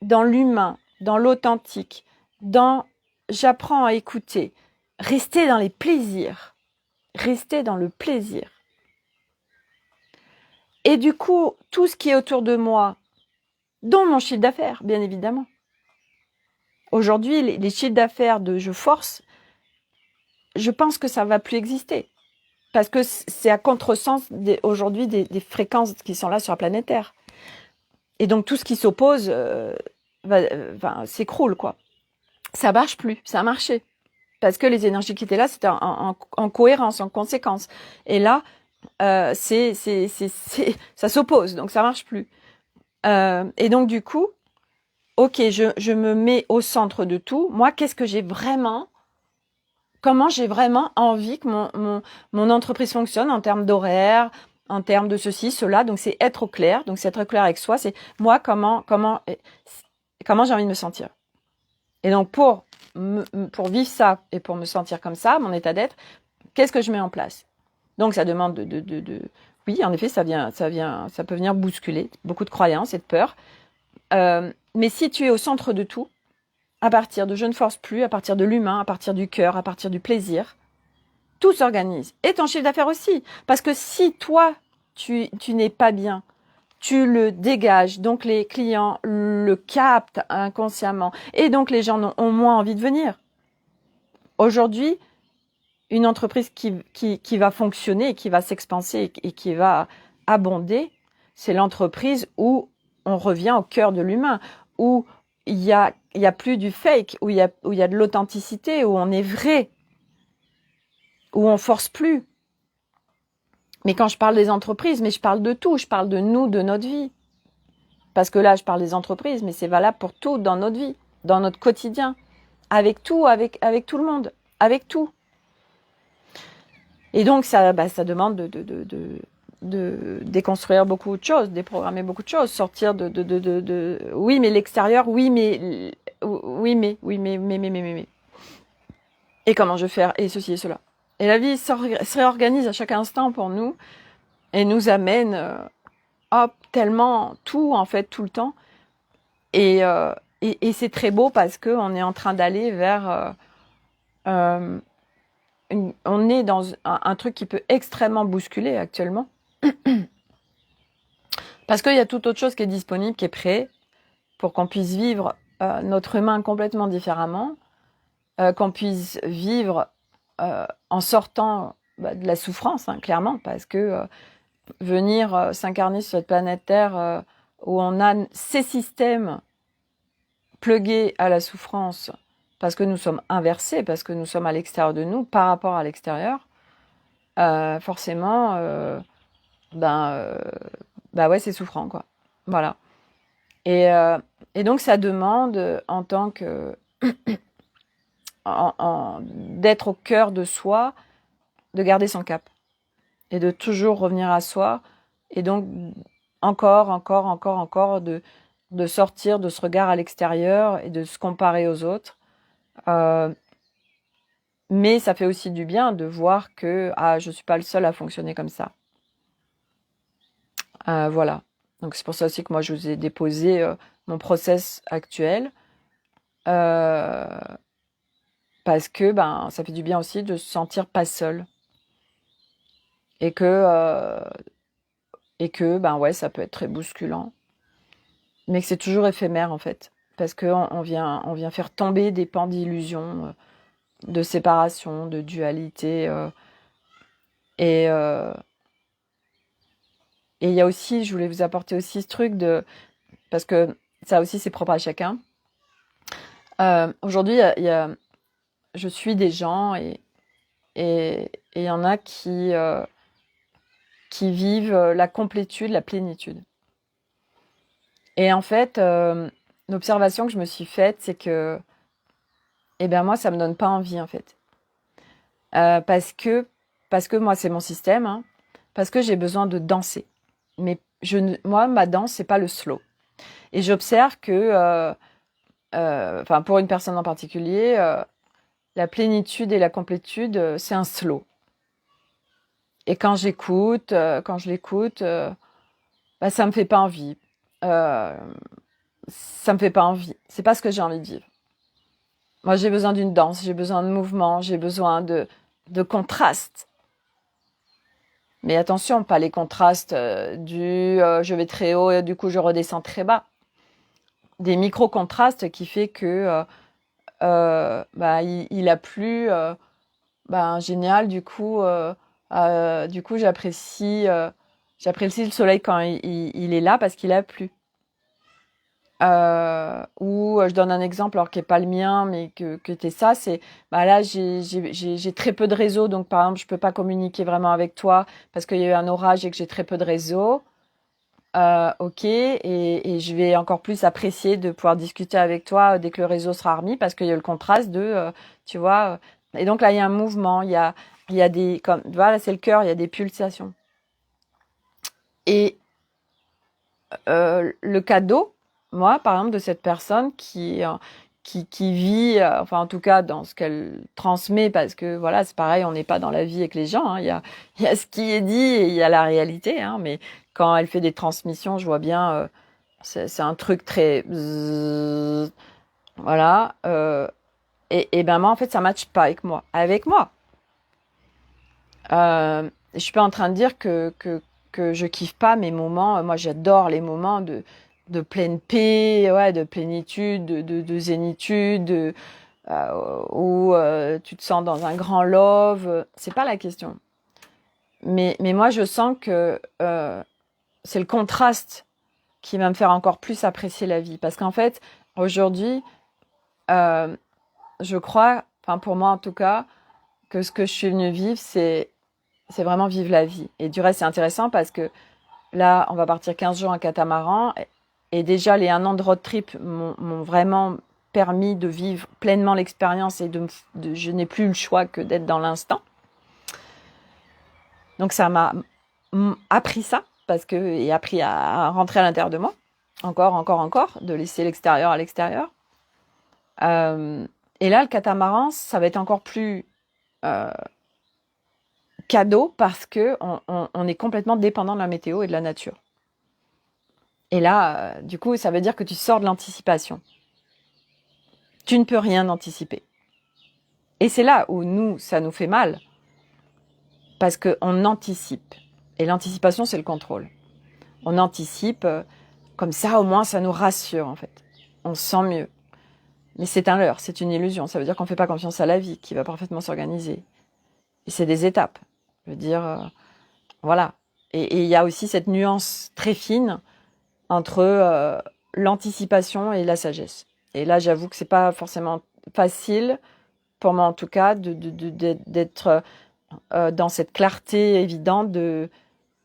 dans l'humain, dans l'authentique, dans j'apprends à écouter, rester dans les plaisirs, rester dans le plaisir. Et du coup, tout ce qui est autour de moi, dont mon chiffre d'affaires, bien évidemment. Aujourd'hui, les chiffres d'affaires de je force, je pense que ça ne va plus exister. Parce que c'est à contresens aujourd'hui des fréquences qui sont là sur la planète Terre. Et donc tout ce qui s'oppose s'écroule, quoi. Ça marche plus, ça a marché. Parce que les énergies qui étaient là, c'était en cohérence, en conséquence. Et là, ça s'oppose, donc ça marche plus. Et donc du coup, ok, je me mets au centre de tout. Moi, qu'est-ce que j'ai vraiment, comment j'ai vraiment envie que mon entreprise fonctionne en termes d'horaire, en termes de ceci, cela. Donc c'est être au clair. Donc c'est être clair avec soi. C'est moi comment j'ai envie de me sentir. Et donc pour vivre ça et pour me sentir comme ça, mon état d'être, qu'est-ce que je mets en place? Donc ça demande oui, en effet, ça peut venir bousculer beaucoup de croyances et de peurs. Mais si tu es au centre de tout, à partir de je ne force plus, à partir de l'humain, à partir du cœur, à partir du plaisir, tout s'organise. Et ton chiffre d'affaires aussi. Parce que si toi, tu n'es pas bien, tu le dégages, donc les clients le captent inconsciemment, et donc les gens ont moins envie de venir. Aujourd'hui, une entreprise qui va fonctionner, qui va s'expanser et qui va abonder, c'est l'entreprise où on revient au cœur de l'humain, où il y a plus du fake, où il y a de l'authenticité, où on est vrai, où on force plus. Mais quand je parle des entreprises, mais je parle de tout, je parle de nous, de notre vie. Parce que là, je parle des entreprises, mais c'est valable pour tout dans notre vie, dans notre quotidien, avec tout, avec tout le monde, avec tout. Et donc, ça demande de déconstruire beaucoup de choses, déprogrammer beaucoup de choses, sortir oui, mais l'extérieur, oui, mais. Et comment je vais faire, et ceci et cela. Et la vie se réorganise à chaque instant pour nous, et nous amène, tellement tout, en fait, tout le temps. Et c'est très beau parce qu'on est en train d'aller vers... on est dans un truc qui peut extrêmement bousculer actuellement. Parce qu'il y a toute autre chose qui est disponible, qui est prêt pour qu'on puisse vivre notre humain complètement différemment, qu'on puisse vivre en sortant de la souffrance, hein, clairement, parce que venir s'incarner sur cette planète Terre où on a ces systèmes plugués à la souffrance, parce que nous sommes inversés, parce que nous sommes à l'extérieur de nous par rapport à l'extérieur, forcément, ouais, c'est souffrant, quoi. Voilà. Et donc, ça demande, en tant que... d'être au cœur de soi, de garder son cap. Et de toujours revenir à soi. Et donc, encore, de sortir de ce regard à l'extérieur et de se comparer aux autres. Mais ça fait aussi du bien de voir que je ne suis pas le seul à fonctionner comme ça. Voilà. Donc c'est pour ça aussi que moi je vous ai déposé mon process actuel. Parce que ça fait du bien aussi de se sentir pas seul. Et que ouais, ça peut être très bousculant. Mais que c'est toujours éphémère en fait. Parce qu'on vient faire tomber des pans d'illusion, de séparation, de dualité. Et il y a aussi, je voulais vous apporter aussi ce truc parce que ça aussi c'est propre à chacun. Aujourd'hui, je suis des gens et il y en a qui vivent la complétude, la plénitude. Et en fait, l'observation que je me suis faite, c'est que, moi, ça me donne pas envie, en fait. Parce que moi, c'est mon système, hein, parce que j'ai besoin de danser. Mais moi, ma danse, c'est pas le slow. Et j'observe que, pour une personne en particulier, la plénitude et la complétude, c'est un slow. Et quand je l'écoute, ça me fait pas envie. Ça me fait pas envie. C'est pas ce que j'ai envie de vivre. Moi, j'ai besoin d'une danse, j'ai besoin de mouvement, j'ai besoin de contraste. Mais attention, pas les contrastes je vais très haut et du coup je redescends très bas. Des micro-contrastes qui fait que il a plu, génial, du coup j'apprécie le soleil quand il est là parce qu'il a plu. Ou je donne un exemple alors qui est pas le mien mais que t'es ça, c'est là j'ai très peu de réseau, donc par exemple je peux pas communiquer vraiment avec toi parce qu'il y a eu un orage et que j'ai très peu de réseau. Ok, et je vais encore plus apprécier de pouvoir discuter avec toi dès que le réseau sera remis parce qu'il y a le contraste tu vois. Et donc là il y a un mouvement, il y a des comme voilà, c'est le cœur, il y a des pulsations. Et le cadeau, moi, par exemple, de cette personne qui vit, enfin en tout cas dans ce qu'elle transmet, parce que voilà, c'est pareil, on n'est pas dans la vie avec les gens, hein, il y a ce qui est dit et il y a la réalité, hein, mais quand elle fait des transmissions, je vois bien, c'est un truc très bzzz, voilà, et ben moi en fait ça matche pas avec moi, je suis pas en train de dire que je kiffe pas mes moments. Moi, j'adore les moments de pleine paix, ouais, de plénitude, de zénitude, où tu te sens dans un grand love. C'est pas la question. Mais moi, je sens que c'est le contraste qui va me faire encore plus apprécier la vie. Parce qu'en fait, aujourd'hui, euh, je crois, enfin pour moi en tout cas, que ce que je suis venue vivre, c'est vraiment vivre la vie. Et du reste, c'est intéressant parce que là, on va partir 15 jours en catamaran. Et déjà, les 1 an de road trip m'ont vraiment permis de vivre pleinement l'expérience et je n'ai plus le choix que d'être dans l'instant. Donc ça m'a appris ça et appris à rentrer à l'intérieur de moi. Encore, de laisser l'extérieur à l'extérieur. Et là, le catamaran, ça va être encore plus cadeau parce que on est complètement dépendant de la météo et de la nature. Et là, du coup, ça veut dire que tu sors de l'anticipation. Tu ne peux rien anticiper. Et c'est là où nous, ça nous fait mal. Parce qu'on anticipe. Et l'anticipation, c'est le contrôle. On anticipe, comme ça, au moins, ça nous rassure, en fait. On se sent mieux. Mais c'est un leurre, c'est une illusion. Ça veut dire qu'on ne fait pas confiance à la vie, qui va parfaitement s'organiser. Et c'est des étapes. Je veux dire, voilà. Et il y a aussi cette nuance très fine entre l'anticipation et la sagesse. Et là, j'avoue que c'est pas forcément facile, pour moi en tout cas, d'être dans cette clarté évidente de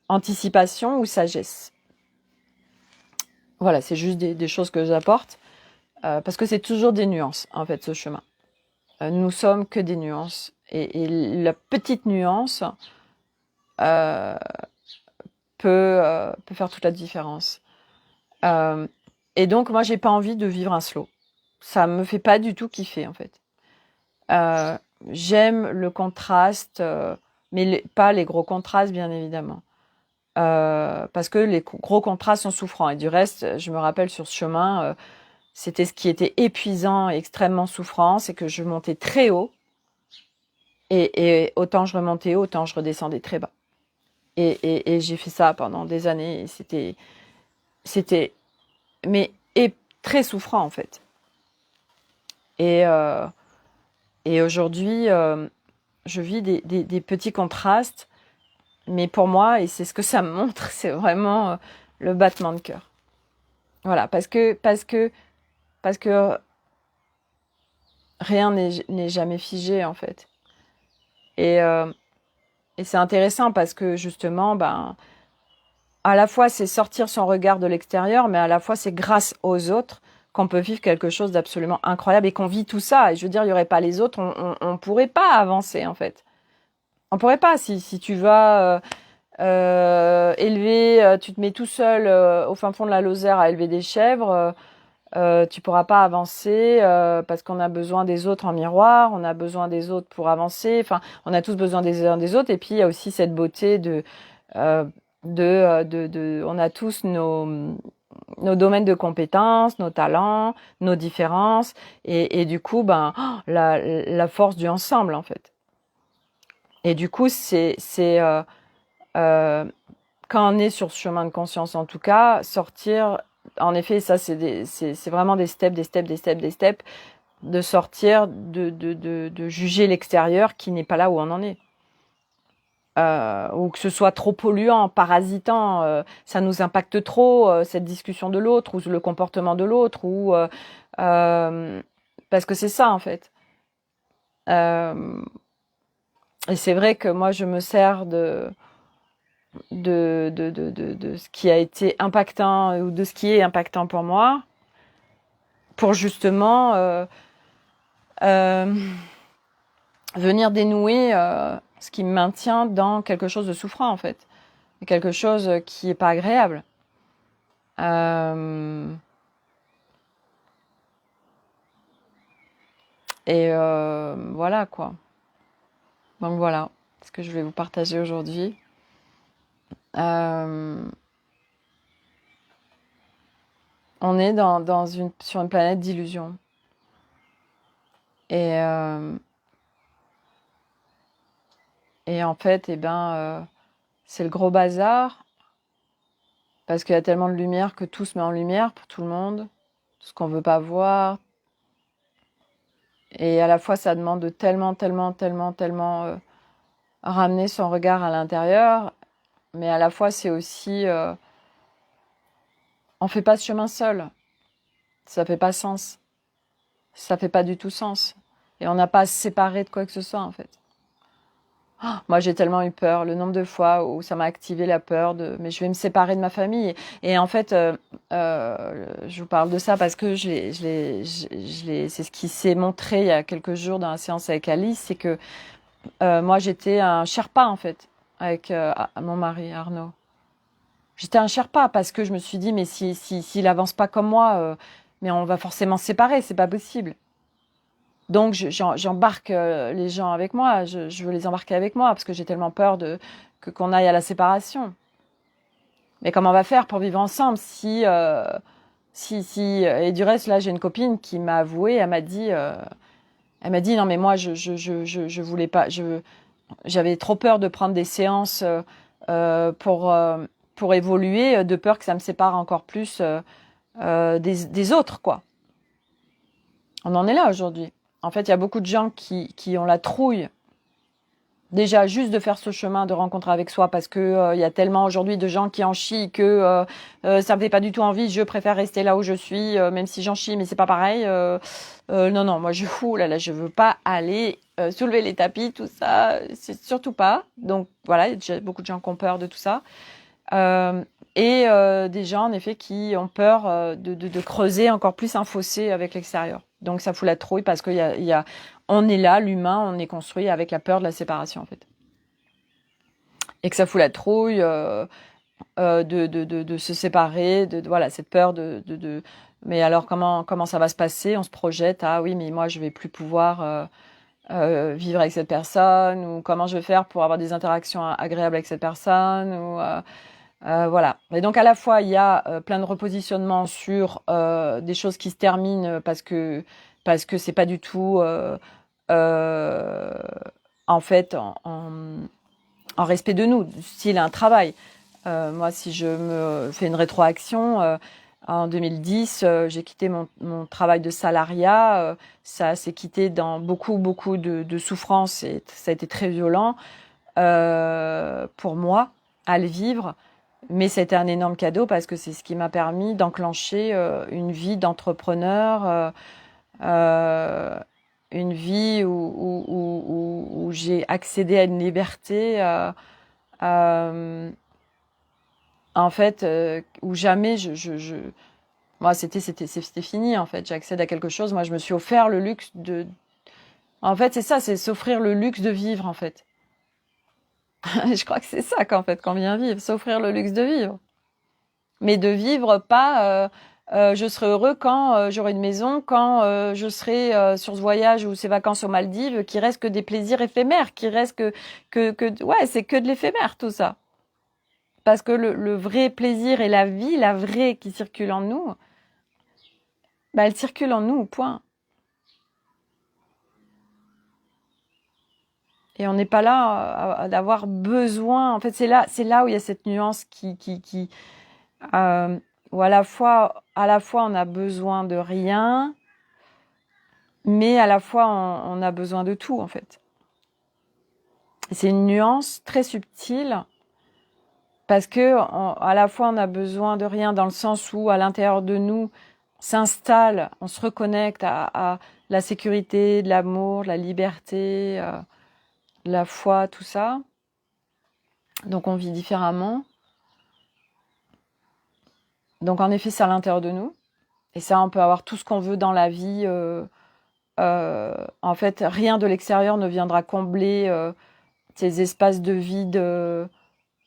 anticipation ou sagesse. Voilà, c'est juste des choses que j'apporte, parce que c'est toujours des nuances, en fait, ce chemin. Nous sommes que des nuances. Et la petite nuance peut faire toute la différence. Et donc, moi, j'ai pas envie de vivre un slow. Ça me fait pas du tout kiffer, en fait. J'aime le contraste, mais pas les gros contrastes, bien évidemment. Parce que les gros contrastes sont souffrants. Et du reste, je me rappelle sur ce chemin, c'était ce qui était épuisant et extrêmement souffrant, c'est que je montais très haut. Et autant je remontais haut, autant je redescendais très bas. Et j'ai fait ça pendant des années. Et et très souffrant, en fait. Et aujourd'hui, je vis des petits contrastes, mais pour moi, et c'est ce que ça me montre, c'est vraiment le battement de cœur. Voilà, parce que rien n'est jamais figé, en fait. Et c'est intéressant parce que justement, à la fois c'est sortir son regard de l'extérieur, mais à la fois c'est grâce aux autres qu'on peut vivre quelque chose d'absolument incroyable et qu'on vit tout ça. Et je veux dire, il y aurait pas les autres, on pourrait pas avancer, en fait. On pourrait pas. Si tu vas élever, tu te mets tout seul au fin fond de la Lozère à élever des chèvres, tu pourras pas avancer parce qu'on a besoin des autres en miroir, on a besoin des autres pour avancer. Enfin, on a tous besoin des uns des autres. Et puis il y a aussi cette beauté on a tous nos domaines de compétences, nos talents, nos différences, et du coup, la force du ensemble, en fait. Et du coup, euh, quand on est sur ce chemin de conscience, en tout cas, sortir, en effet, ça, c'est vraiment des steps, de sortir, de juger l'extérieur qui n'est pas là où on en est. Ou que ce soit trop polluant, parasitant, ça nous impacte trop, cette discussion de l'autre, ou le comportement de l'autre, ou parce que c'est ça, en fait. Euh, et c'est vrai que moi, je me sers de ce qui a été impactant ou de ce qui est impactant pour moi pour justement euh, venir dénouer ce qui me maintient dans quelque chose de souffrant en fait, quelque chose qui est pas agréable. Voilà quoi. Donc voilà ce que je voulais vous partager aujourd'hui. On est sur une planète d'illusions. Et en fait, c'est le gros bazar parce qu'il y a tellement de lumière que tout se met en lumière pour tout le monde, tout ce qu'on veut pas voir. Et à la fois, ça demande de tellement ramener son regard à l'intérieur, mais à la fois, c'est aussi, on fait pas ce chemin seul. Ça fait pas sens. Ça fait pas du tout sens. Et on n'a pas à se séparer de quoi que ce soit, en fait. Moi, j'ai tellement eu peur, le nombre de fois où ça m'a activé la peur mais je vais me séparer de ma famille. Et en fait, je vous parle de ça parce que c'est ce qui s'est montré il y a quelques jours dans la séance avec Alice, c'est que moi, j'étais un Sherpa, en fait, avec mon mari, Arnaud. J'étais un Sherpa parce que je me suis dit, mais s'il avance pas comme moi, mais on va forcément se séparer, c'est pas possible. Donc j'embarque les gens avec moi, je veux les embarquer avec moi parce que j'ai tellement peur qu'on aille à la séparation. Mais comment on va faire pour vivre ensemble si et du reste là j'ai une copine qui m'a avoué, elle m'a dit non mais moi je voulais pas, j'avais trop peur de prendre des séances pour évoluer, de peur que ça me sépare encore plus des autres quoi. On en est là aujourd'hui. En fait, il y a beaucoup de gens qui ont la trouille, déjà juste de faire ce chemin de rencontre avec soi, parce que y a tellement aujourd'hui de gens qui en chient que ça me fait pas du tout envie. Je préfère rester là où je suis, même si j'en chie, mais c'est pas pareil. Non, moi je veux pas aller soulever les tapis, tout ça, c'est surtout pas. Donc voilà, il y a déjà beaucoup de gens qui ont peur de tout ça. Des gens en effet qui ont peur de creuser encore plus un fossé avec l'extérieur. Donc ça fout la trouille parce qu'on on est là, l'humain, on est construit avec la peur de la séparation en fait. Et que ça fout la trouille de se séparer, voilà, cette peur mais alors comment ça va se passer? On se projette, ah oui, mais moi je vais plus pouvoir vivre avec cette personne, ou comment je vais faire pour avoir des interactions agréables avec cette personne, ou voilà. Et donc à la fois il y a plein de repositionnements sur des choses qui se terminent parce que c'est pas du tout en fait en respect de nous, style un travail. Moi, si je me fais une rétroaction, en 2010, j'ai quitté mon travail de salariat. Ça s'est quitté dans beaucoup de souffrances et ça a été très violent pour moi à le vivre. Mais c'était un énorme cadeau parce que c'est ce qui m'a permis d'enclencher une vie d'entrepreneur, une vie où j'ai accédé à une liberté, en fait, où jamais moi c'était fini en fait. J'accède à quelque chose. Moi, je me suis offert le luxe En fait, c'est ça, c'est s'offrir le luxe de vivre en fait. Je crois que c'est ça qu'en fait qu'on vient vivre, s'offrir le luxe de vivre. Mais de vivre pas je serai heureux quand j'aurai une maison, quand je serai sur ce voyage ou ces vacances aux Maldives, qui reste que des plaisirs éphémères, qui reste ouais, c'est que de l'éphémère tout ça. Parce que le vrai plaisir et la vie, la vraie qui circule en nous, bah elle circule en nous, point. Et on n'est pas là d'avoir besoin. En fait, c'est là où il y a cette nuance où à la fois, on a besoin de rien, mais à la fois, on a besoin de tout, en fait. Et c'est une nuance très subtile, parce que à la fois, on a besoin de rien dans le sens où, à l'intérieur de nous, s'installe, on se reconnecte à la sécurité, de l'amour, de la liberté, de la foi, tout ça. Donc, on vit différemment. Donc, en effet, c'est à l'intérieur de nous. Et ça, on peut avoir tout ce qu'on veut dans la vie. En fait, rien de l'extérieur ne viendra combler ces espaces de vide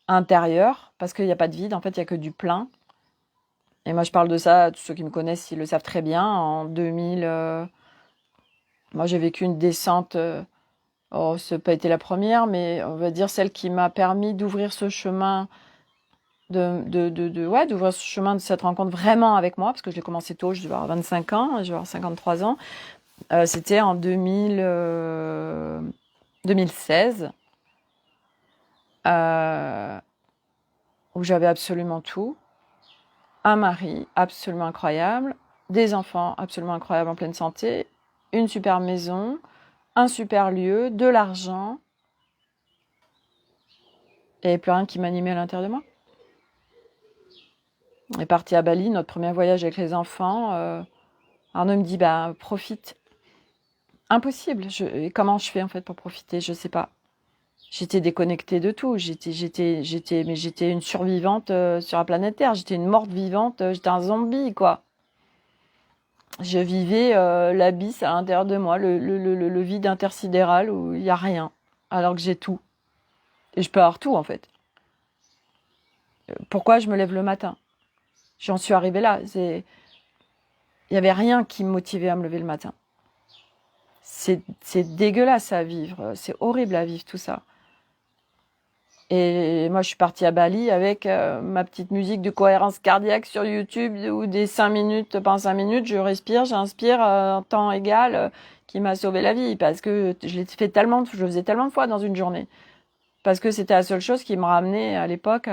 intérieur, parce qu'il n'y a pas de vide, en fait, il n'y a que du plein. Et moi, je parle de ça, tous ceux qui me connaissent, ils le savent très bien. En 2000, moi, j'ai vécu une descente. Oh, ça n'a pas été la première, mais on va dire celle qui m'a permis d'ouvrir ce chemin, d'ouvrir ce chemin de cette rencontre vraiment avec moi, parce que je l'ai commencé tôt, je devais avoir 25 ans, je vais avoir 53 ans. C'était en 2016, où j'avais absolument tout. Un mari absolument incroyable, des enfants absolument incroyables en pleine santé, une super maison, un super lieu, de l'argent. Il n'y avait plus rien qui m'animait à l'intérieur de moi. On est parti à Bali, notre premier voyage avec les enfants. Arnaud me dit, bah, profite. Impossible. Et comment je fais en fait pour profiter? Je sais pas. J'étais déconnectée de tout. J'étais une survivante sur la planète Terre. J'étais une morte vivante. J'étais un zombie, quoi. Je vivais l'abysse à l'intérieur de moi, le vide intersidéral où il n'y a rien, alors que j'ai tout. Et je peux avoir tout, en fait. Pourquoi je me lève le matin? J'en suis arrivée là. Il n'y avait rien qui me motivait à me lever le matin. C'est dégueulasse à vivre. C'est horrible à vivre, tout ça. Et moi, je suis partie à Bali avec ma petite musique de cohérence cardiaque sur YouTube, où des 5 minutes, pendant 5 minutes, je respire, j'inspire en temps égal, qui m'a sauvé la vie, parce que je l'ai fait tellement, je le faisais tellement de fois dans une journée. Parce que c'était la seule chose qui me ramenait à l'époque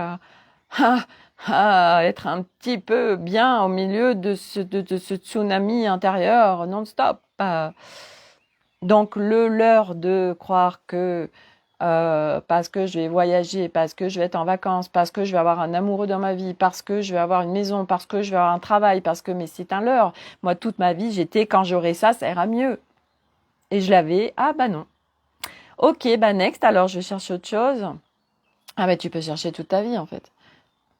à être un petit peu bien au milieu de ce tsunami intérieur non-stop. Donc, le leurre de croire que parce que je vais voyager, parce que je vais être en vacances, parce que je vais avoir un amoureux dans ma vie, parce que je vais avoir une maison, parce que je vais avoir un travail, mais c'est un leurre. Moi, toute ma vie, j'étais, quand j'aurai ça, ça ira mieux. Et je l'avais, ah bah non. Ok, bah next, alors je cherche autre chose. Ah bah tu peux chercher toute ta vie, en fait.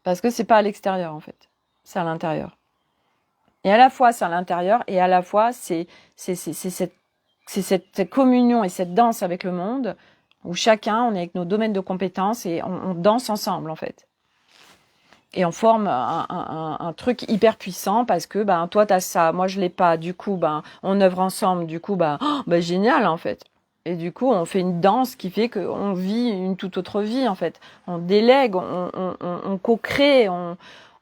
Parce que c'est pas à l'extérieur, en fait. C'est à l'intérieur. Et à la fois, c'est à l'intérieur, et à la fois, c'est cette communion et cette danse avec le monde, où chacun, on est avec nos domaines de compétences et on danse ensemble, en fait. Et on forme un truc hyper puissant parce que, ben, toi, t'as ça, moi, je l'ai pas. Du coup, ben, on œuvre ensemble. Du coup, génial, en fait. Et du coup, on fait une danse qui fait qu'on vit une toute autre vie, en fait. On délègue, on co-crée,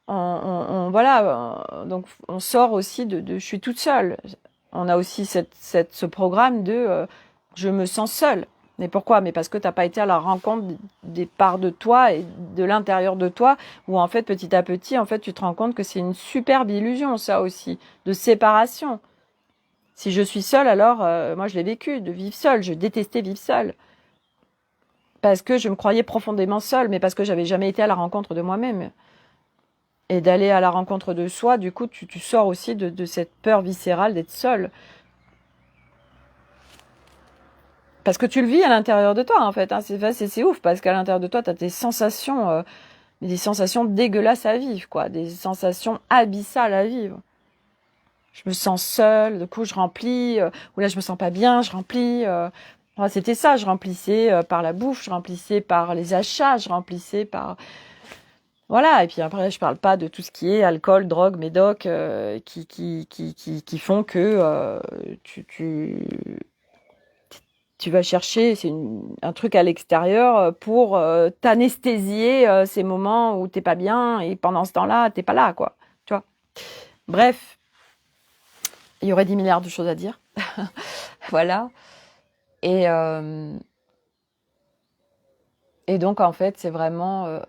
voilà. Donc, on sort aussi de je suis toute seule. On a aussi ce programme de je me sens seule. Mais pourquoi? Mais parce que t'as pas été à la rencontre des parts de toi et de l'intérieur de toi, où en fait, petit à petit, en fait, tu te rends compte que c'est une superbe illusion, ça aussi, de séparation. Si je suis seule, alors, moi je l'ai vécu, de vivre seule. Je détestais vivre seule. Parce que je me croyais profondément seule, mais parce que j'avais jamais été à la rencontre de moi-même. Et d'aller à la rencontre de soi, du coup, tu sors aussi de cette peur viscérale d'être seule. Parce que tu le vis à l'intérieur de toi, en fait. Hein. C'est ouf, parce qu'à l'intérieur de toi, tu as des sensations dégueulasses à vivre, quoi. Des sensations abyssales à vivre. Je me sens seule, du coup, je remplis. Ou là, je me sens pas bien, je remplis. C'était ça, je remplissais par la bouffe, je remplissais par les achats, je remplissais par... Voilà, et puis après, je parle pas de tout ce qui est alcool, drogue, médoc, qui font que tu vas chercher un truc à l'extérieur pour t'anesthésier ces moments où t'es pas bien, et pendant ce temps-là, t'es pas là, quoi. Tu vois. Bref, il y aurait 10 milliards de choses à dire. Voilà. Et Et donc, en fait, c'est vraiment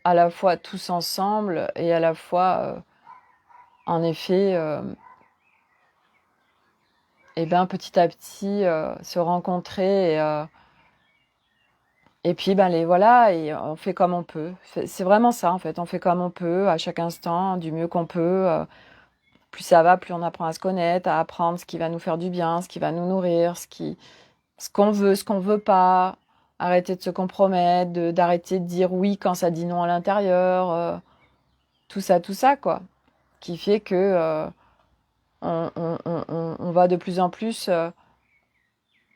à la fois tous ensemble et à la fois, en effet, et ben, petit à petit, se rencontrer et puis, ben, voilà, et on fait comme on peut. C'est vraiment ça, en fait. On fait comme on peut, à chaque instant, du mieux qu'on peut. Plus ça va, plus on apprend à se connaître, à apprendre ce qui va nous faire du bien, ce qui va nous nourrir, ce qu'on veut pas. Arrêter de se compromettre, d'arrêter de dire oui quand ça dit non à l'intérieur. Tout ça, quoi. Qui fait que on va de plus en plus,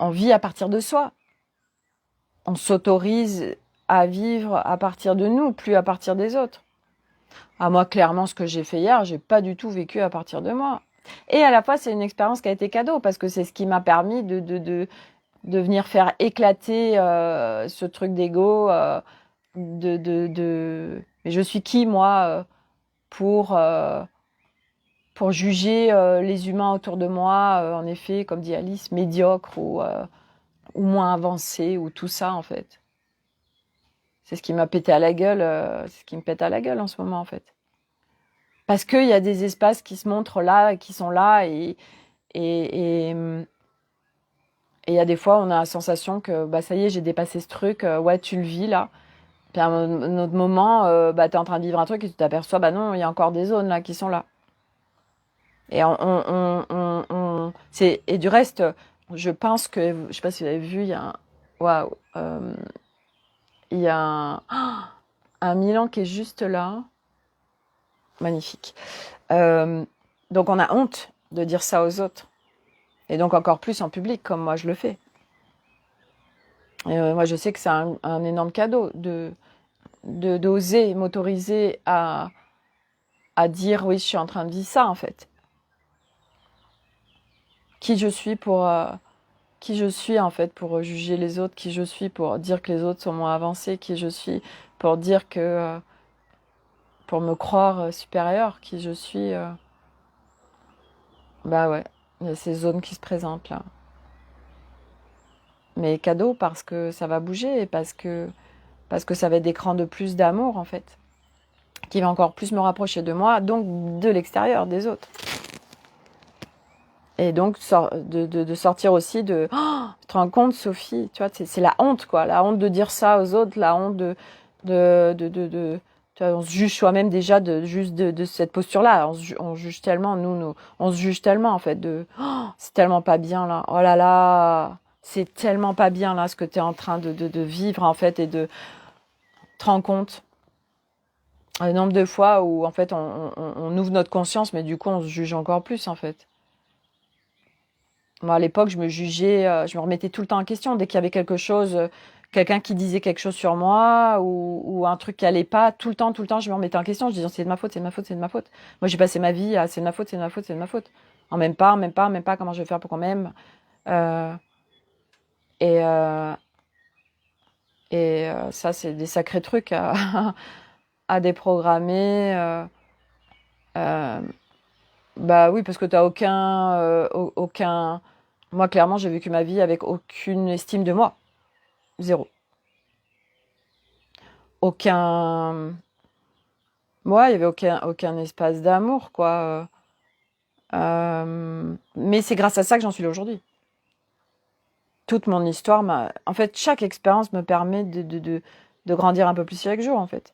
on vit à partir de soi. On s'autorise à vivre à partir de nous, plus à partir des autres. Ah, moi, clairement, ce que j'ai fait hier, j'ai pas du tout vécu à partir de moi. Et à la fois, c'est une expérience qui a été cadeau, parce que c'est ce qui m'a permis de venir faire éclater ce truc d'ego. Mais je suis qui, moi, pour juger les humains autour de moi, en effet, comme dit Alice, médiocres ou moins avancés, ou tout ça, en fait. C'est ce qui m'a pété à la gueule, c'est ce qui me pète à la gueule en ce moment, en fait. Parce qu'il y a des espaces qui se montrent là, qui sont là, et il y a des fois, on a la sensation que, bah, ça y est, j'ai dépassé ce truc, ouais, tu le vis, là. Puis à un autre moment, bah, t'es en train de vivre un truc et tu t'aperçois, bah non, il y a encore des zones, là, qui sont là. Et et du reste, je pense que, je sais pas si vous avez vu, il y a waouh, il y a un Milan qui est juste là. Magnifique. Donc on a honte de dire ça aux autres. Et donc encore plus en public, comme moi je le fais. Et moi je sais que c'est un énorme cadeau d'oser m'autoriser à dire oui, je suis en train de vivre ça, en fait. Qui je suis en fait pour juger les autres, qui je suis pour dire que les autres sont moins avancés, qui je suis pour dire que pour me croire supérieure, qui je suis. Bah ouais, il y a ces zones qui se présentent là. Mais cadeau parce que ça va bouger et parce que ça va être des crans de plus d'amour, en fait, qui va encore plus me rapprocher de moi, donc de l'extérieur, des autres. Et donc de sortir aussi de tu te rends compte, Sophie, tu vois, c'est la honte, quoi, la honte de dire ça aux autres, la honte tu vois, on se juge soi-même déjà juste de cette posture-là. On juge tellement, on se juge tellement, en fait, c'est tellement pas bien là. Oh là là, c'est tellement pas bien là ce que tu es en train de vivre, en fait, et de te rendre compte. Le nombre de fois où, en fait, on ouvre notre conscience, mais du coup, on se juge encore plus, en fait. Moi, à l'époque, je me jugeais, je me remettais tout le temps en question. Dès qu'il y avait quelque chose, quelqu'un qui disait quelque chose sur moi ou un truc qui allait pas, tout le temps, je me remettais en question. Je disais, c'est de ma faute, c'est de ma faute, c'est de ma faute. Moi, j'ai passé ma vie à c'est de ma faute, c'est de ma faute, c'est de ma faute. En même pas, comment je vais faire pour qu'on m'aime. Euh, et ça, c'est des sacrés trucs à déprogrammer. Euh, Bah oui, parce que t'as aucun. Moi, clairement, j'ai vécu ma vie avec aucune estime de moi. Zéro. Aucun. Moi, il y avait aucun espace d'amour, quoi. Mais c'est grâce à ça que j'en suis là aujourd'hui. Toute mon histoire m'a. En fait, chaque expérience me permet de grandir un peu plus chaque jour, en fait.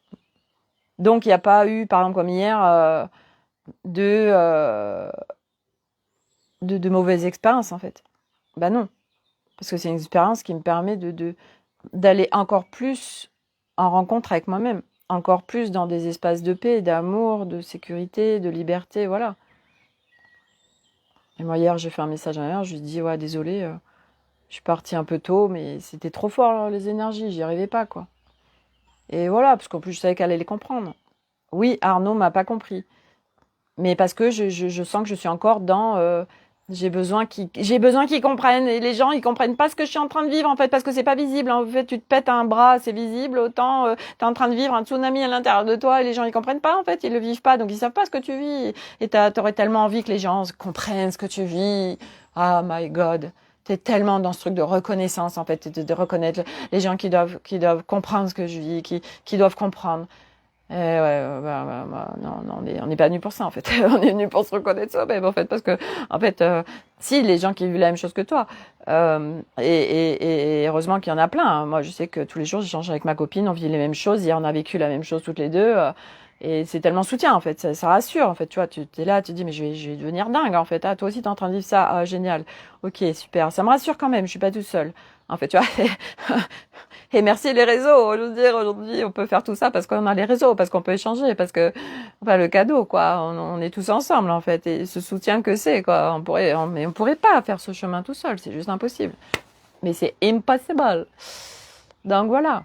Donc, il n'y a pas eu, par exemple, comme hier, de, euh, de mauvaises expériences, en fait. Bah non. Parce que c'est une expérience qui me permet d'aller encore plus en rencontre avec moi-même, encore plus dans des espaces de paix, d'amour, de sécurité, de liberté, voilà. Et moi, hier, j'ai fait un message à ma mère, je lui ai dit, ouais, désolée, je suis partie un peu tôt, mais c'était trop fort, là, les énergies, j'y arrivais pas, quoi. Et voilà, parce qu'en plus, je savais qu'elle allait les comprendre. Oui, Arnaud m'a pas compris, mais parce que je sens que je suis encore dans j'ai besoin qu'ils comprennent, et les gens ils comprennent pas ce que je suis en train de vivre, en fait, parce que c'est pas visible. En fait, tu te pètes un bras, c'est visible, autant t'es en train de vivre un tsunami à l'intérieur de toi et les gens ils comprennent pas, en fait, ils le vivent pas, donc ils savent pas ce que tu vis, et t'aurais tellement envie que les gens comprennent ce que tu vis. Ah my god, T'es tellement dans ce truc de reconnaissance, en fait, de reconnaître les gens qui doivent comprendre ce que je vis, qui doivent comprendre. Non, non, on n'est pas venu pour ça, en fait. On est venu pour se reconnaître soi-même, en fait, parce que, en fait, si les gens qui vivent la même chose que toi, et heureusement qu'il y en a plein. Hein. Moi, je sais que tous les jours, j'échange avec ma copine, on vit les mêmes choses, hier, on a vécu la même chose toutes les deux. Et c'est tellement soutien, en fait, ça rassure, en fait, tu vois, tu es là, tu te dis, mais je vais devenir dingue, en fait, ah, toi aussi, t'es en train de vivre ça, ah, génial, ok, super, ça me rassure quand même, je suis pas tout seul, en fait, tu vois, et merci les réseaux, je veux dire, aujourd'hui, on peut faire tout ça parce qu'on a les réseaux, parce qu'on peut échanger, parce que, enfin, le cadeau, quoi, on est tous ensemble, en fait, et ce soutien que c'est, quoi, mais on pourrait pas faire ce chemin tout seul, c'est juste impossible, mais c'est impossible, donc voilà.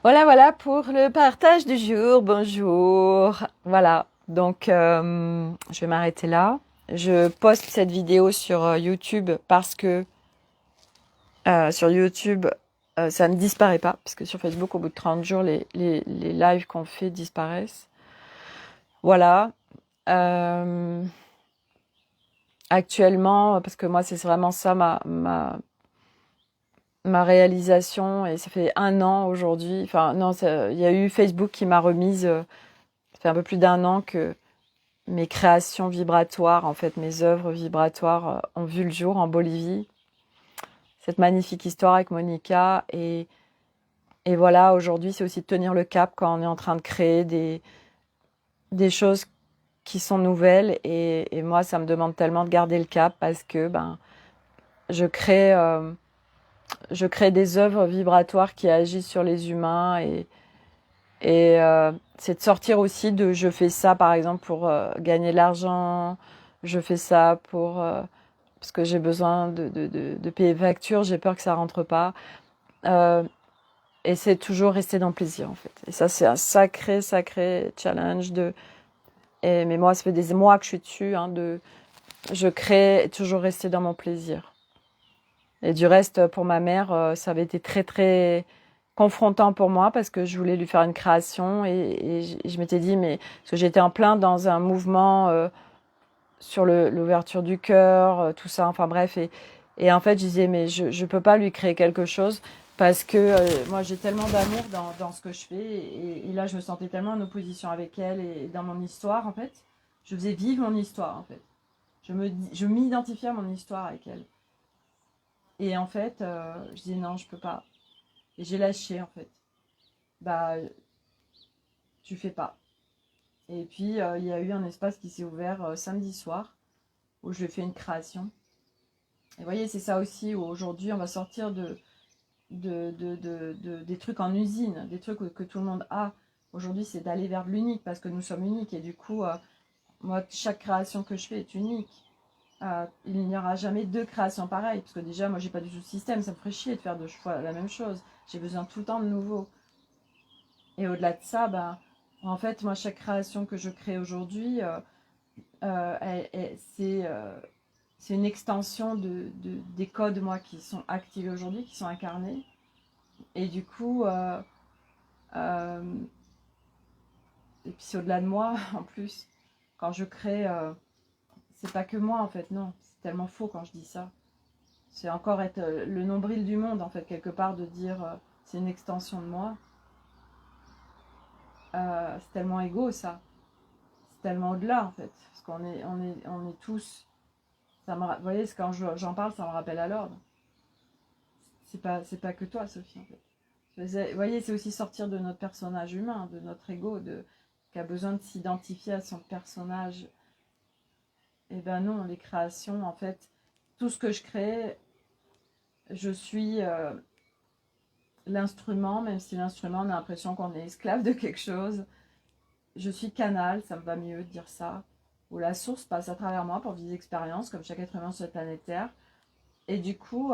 Voilà pour le partage du jour. Bonjour. Voilà. Donc, je vais m'arrêter là. Je poste cette vidéo sur YouTube parce que sur YouTube, ça ne disparaît pas. Parce que sur Facebook, au bout de 30 jours, les lives qu'on fait disparaissent. Voilà. Actuellement, parce que moi, c'est vraiment ça ma réalisation, et ça fait 1 an aujourd'hui. Enfin, non, il y a eu Facebook qui m'a remise. Ça fait un peu plus d'1 an que mes créations vibratoires, en fait, mes œuvres vibratoires ont vu le jour en Bolivie. Cette magnifique histoire avec Monica. Et voilà, aujourd'hui, c'est aussi de tenir le cap quand on est en train de créer des choses qui sont nouvelles. Et moi, ça me demande tellement de garder le cap parce que je crée des œuvres vibratoires qui agissent sur les humains. Et c'est de sortir aussi de je fais ça, par exemple, pour gagner de l'argent. Je fais ça parce que j'ai besoin de payer facture, j'ai peur que ça rentre pas. Et c'est toujours rester dans le plaisir, en fait. Et ça, c'est un sacré challenge mais moi, ça fait des mois que je suis dessus, hein, je crée toujours rester dans mon plaisir. Et du reste, pour ma mère, ça avait été très, très confrontant pour moi parce que je voulais lui faire une création et je m'étais dit, mais parce que j'étais en plein dans un mouvement sur l'ouverture du cœur, tout ça, enfin bref, et en fait je disais, mais je peux pas lui créer quelque chose parce que moi j'ai tellement d'amour dans ce que je fais, et là je me sentais tellement en opposition avec elle et dans mon histoire, en fait, je faisais vivre mon histoire, en fait, je m'identifiais à mon histoire avec elle, et en fait je disais non, je peux pas, et j'ai lâché, en fait, bah tu fais pas. Et puis il y a eu un espace qui s'est ouvert samedi soir où je fais une création. Et vous voyez, c'est ça aussi, où aujourd'hui on va sortir des trucs en usine, des trucs que tout le monde a. Aujourd'hui, c'est d'aller vers l'unique parce que nous sommes uniques. Et du coup, moi, chaque création que je fais est unique. Il n'y aura jamais 2 créations pareilles. Parce que déjà, moi, j'ai pas du tout de système. Ça me ferait chier de faire 2 fois la même chose. J'ai besoin tout le temps de nouveau. Et au-delà de ça, en fait, moi, chaque création que je crée aujourd'hui, c'est une extension des codes, moi, qui sont activés aujourd'hui, qui sont incarnés. Et du coup, et puis c'est au-delà de moi, en plus. Quand je crée, c'est pas que moi, en fait, non. C'est tellement faux quand je dis ça. C'est encore être le nombril du monde, en fait, quelque part, de dire c'est une extension de moi. C'est tellement égo, ça. C'est tellement au-delà, en fait. Parce on est tous... vous voyez, quand j'en parle, ça me rappelle à l'ordre. C'est pas que toi, Sophie, en fait. Vous voyez, c'est aussi sortir de notre personnage humain, de notre ego, qui a besoin de s'identifier à son personnage. Et ben non, les créations, en fait, tout ce que je crée, je suis l'instrument, même si l'instrument, on a l'impression qu'on est esclave de quelque chose. Je suis canal, ça me va mieux de dire ça, où la source passe à travers moi pour vivre des expériences, comme chaque être humain sur cette planète Terre. Et du coup,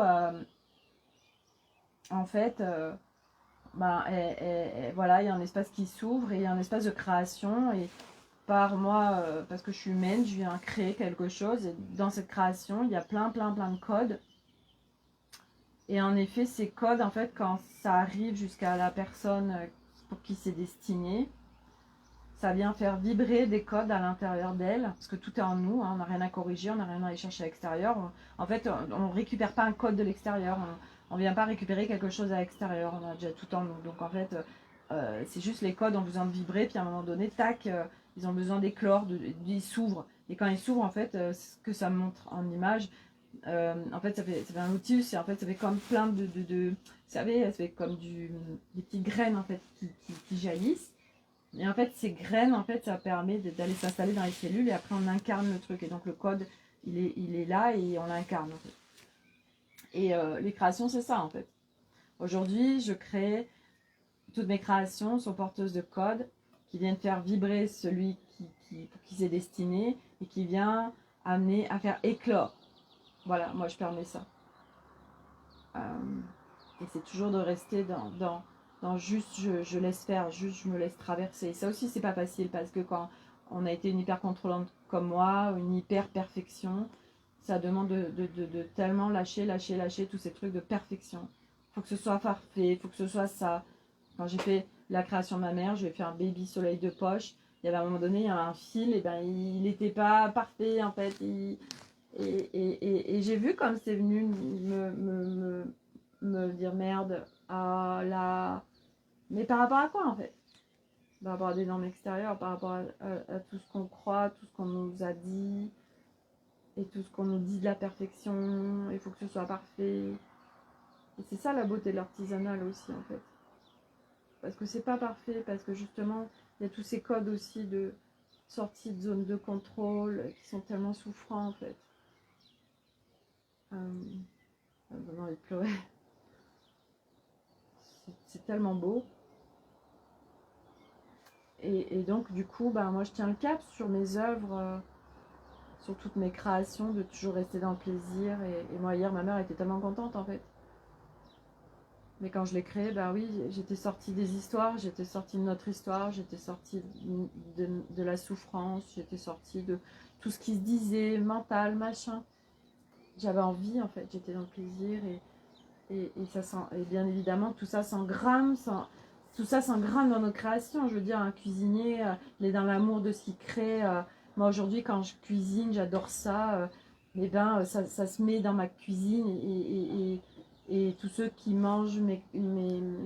en fait... voilà, il y a un espace qui s'ouvre et il y a un espace de création, et par moi, parce que je suis humaine, je viens créer quelque chose, et dans cette création, il y a plein de codes, et en effet, ces codes, en fait, quand ça arrive jusqu'à la personne pour qui c'est destiné, ça vient faire vibrer des codes à l'intérieur d'elle, parce que tout est en nous, hein, on n'a rien à corriger, on n'a rien à aller chercher à l'extérieur. En fait, on ne récupère pas un code de l'extérieur, on ne vient pas récupérer quelque chose à l'extérieur, on a déjà tout en nous. Donc en fait, c'est juste les codes ont besoin de vibrer, puis à un moment donné, tac, ils ont besoin d'éclore, ils s'ouvrent. Et quand ils s'ouvrent, en fait, ce que ça montre en image, en fait, ça fait un outil, en fait, ça fait comme plein vous savez, ça fait comme des petites graines en fait qui jaillissent. Et en fait, ces graines, en fait, ça permet d'aller s'installer dans les cellules et après on incarne le truc. Et donc le code, il est là et on l'incarne en fait. Et les créations, c'est ça en fait. Aujourd'hui, je crée, toutes mes créations sont porteuses de codes qui viennent faire vibrer celui pour qui c'est destiné et qui vient amener à faire éclore. Voilà, moi je permets ça. Et c'est toujours de rester dans juste je laisse faire, juste je me laisse traverser. Et ça aussi, c'est pas facile parce que quand on a été une hyper contrôlante comme moi, une hyper perfection, ça demande de tellement lâcher tous ces trucs de perfection. Il faut que ce soit parfait, il faut que ce soit ça. Quand j'ai fait la création de ma mère, je lui ai fait un baby soleil de poche. Il y avait à un moment donné, il y avait un fil, et ben il n'était pas parfait en fait. Et j'ai vu comme c'est venu me dire merde, ah là. Mais par rapport à quoi en fait? Par rapport à des normes extérieures, par rapport à tout ce qu'on croit, tout ce qu'on nous a dit, et tout ce qu'on nous dit de la perfection, il faut que ce soit parfait. Et c'est ça la beauté de l'artisanal aussi en fait. Parce que c'est pas parfait, parce que justement, il y a tous ces codes aussi de sortie de zone de contrôle qui sont tellement souffrants en fait. J'ai envie de pleurer. C'est tellement beau. Et donc, du coup, bah, moi, je tiens le cap sur mes œuvres, sur toutes mes créations, de toujours rester dans le plaisir. Et moi, hier, ma mère était tellement contente, en fait. Mais quand je l'ai créé, bah oui, j'étais sortie des histoires, j'étais sortie de notre histoire, j'étais sortie de la souffrance, j'étais sortie de tout ce qui se disait, mental, machin. J'avais envie, en fait, j'étais dans le plaisir. Et bien évidemment, tout ça s'engramme, tout ça s'engramme dans nos créations. Je veux dire, un cuisinier, il est dans l'amour de ce qu'il crée. Moi, aujourd'hui, quand je cuisine, j'adore ça. Et ben, ça se met dans ma cuisine. Et tous ceux qui mangent,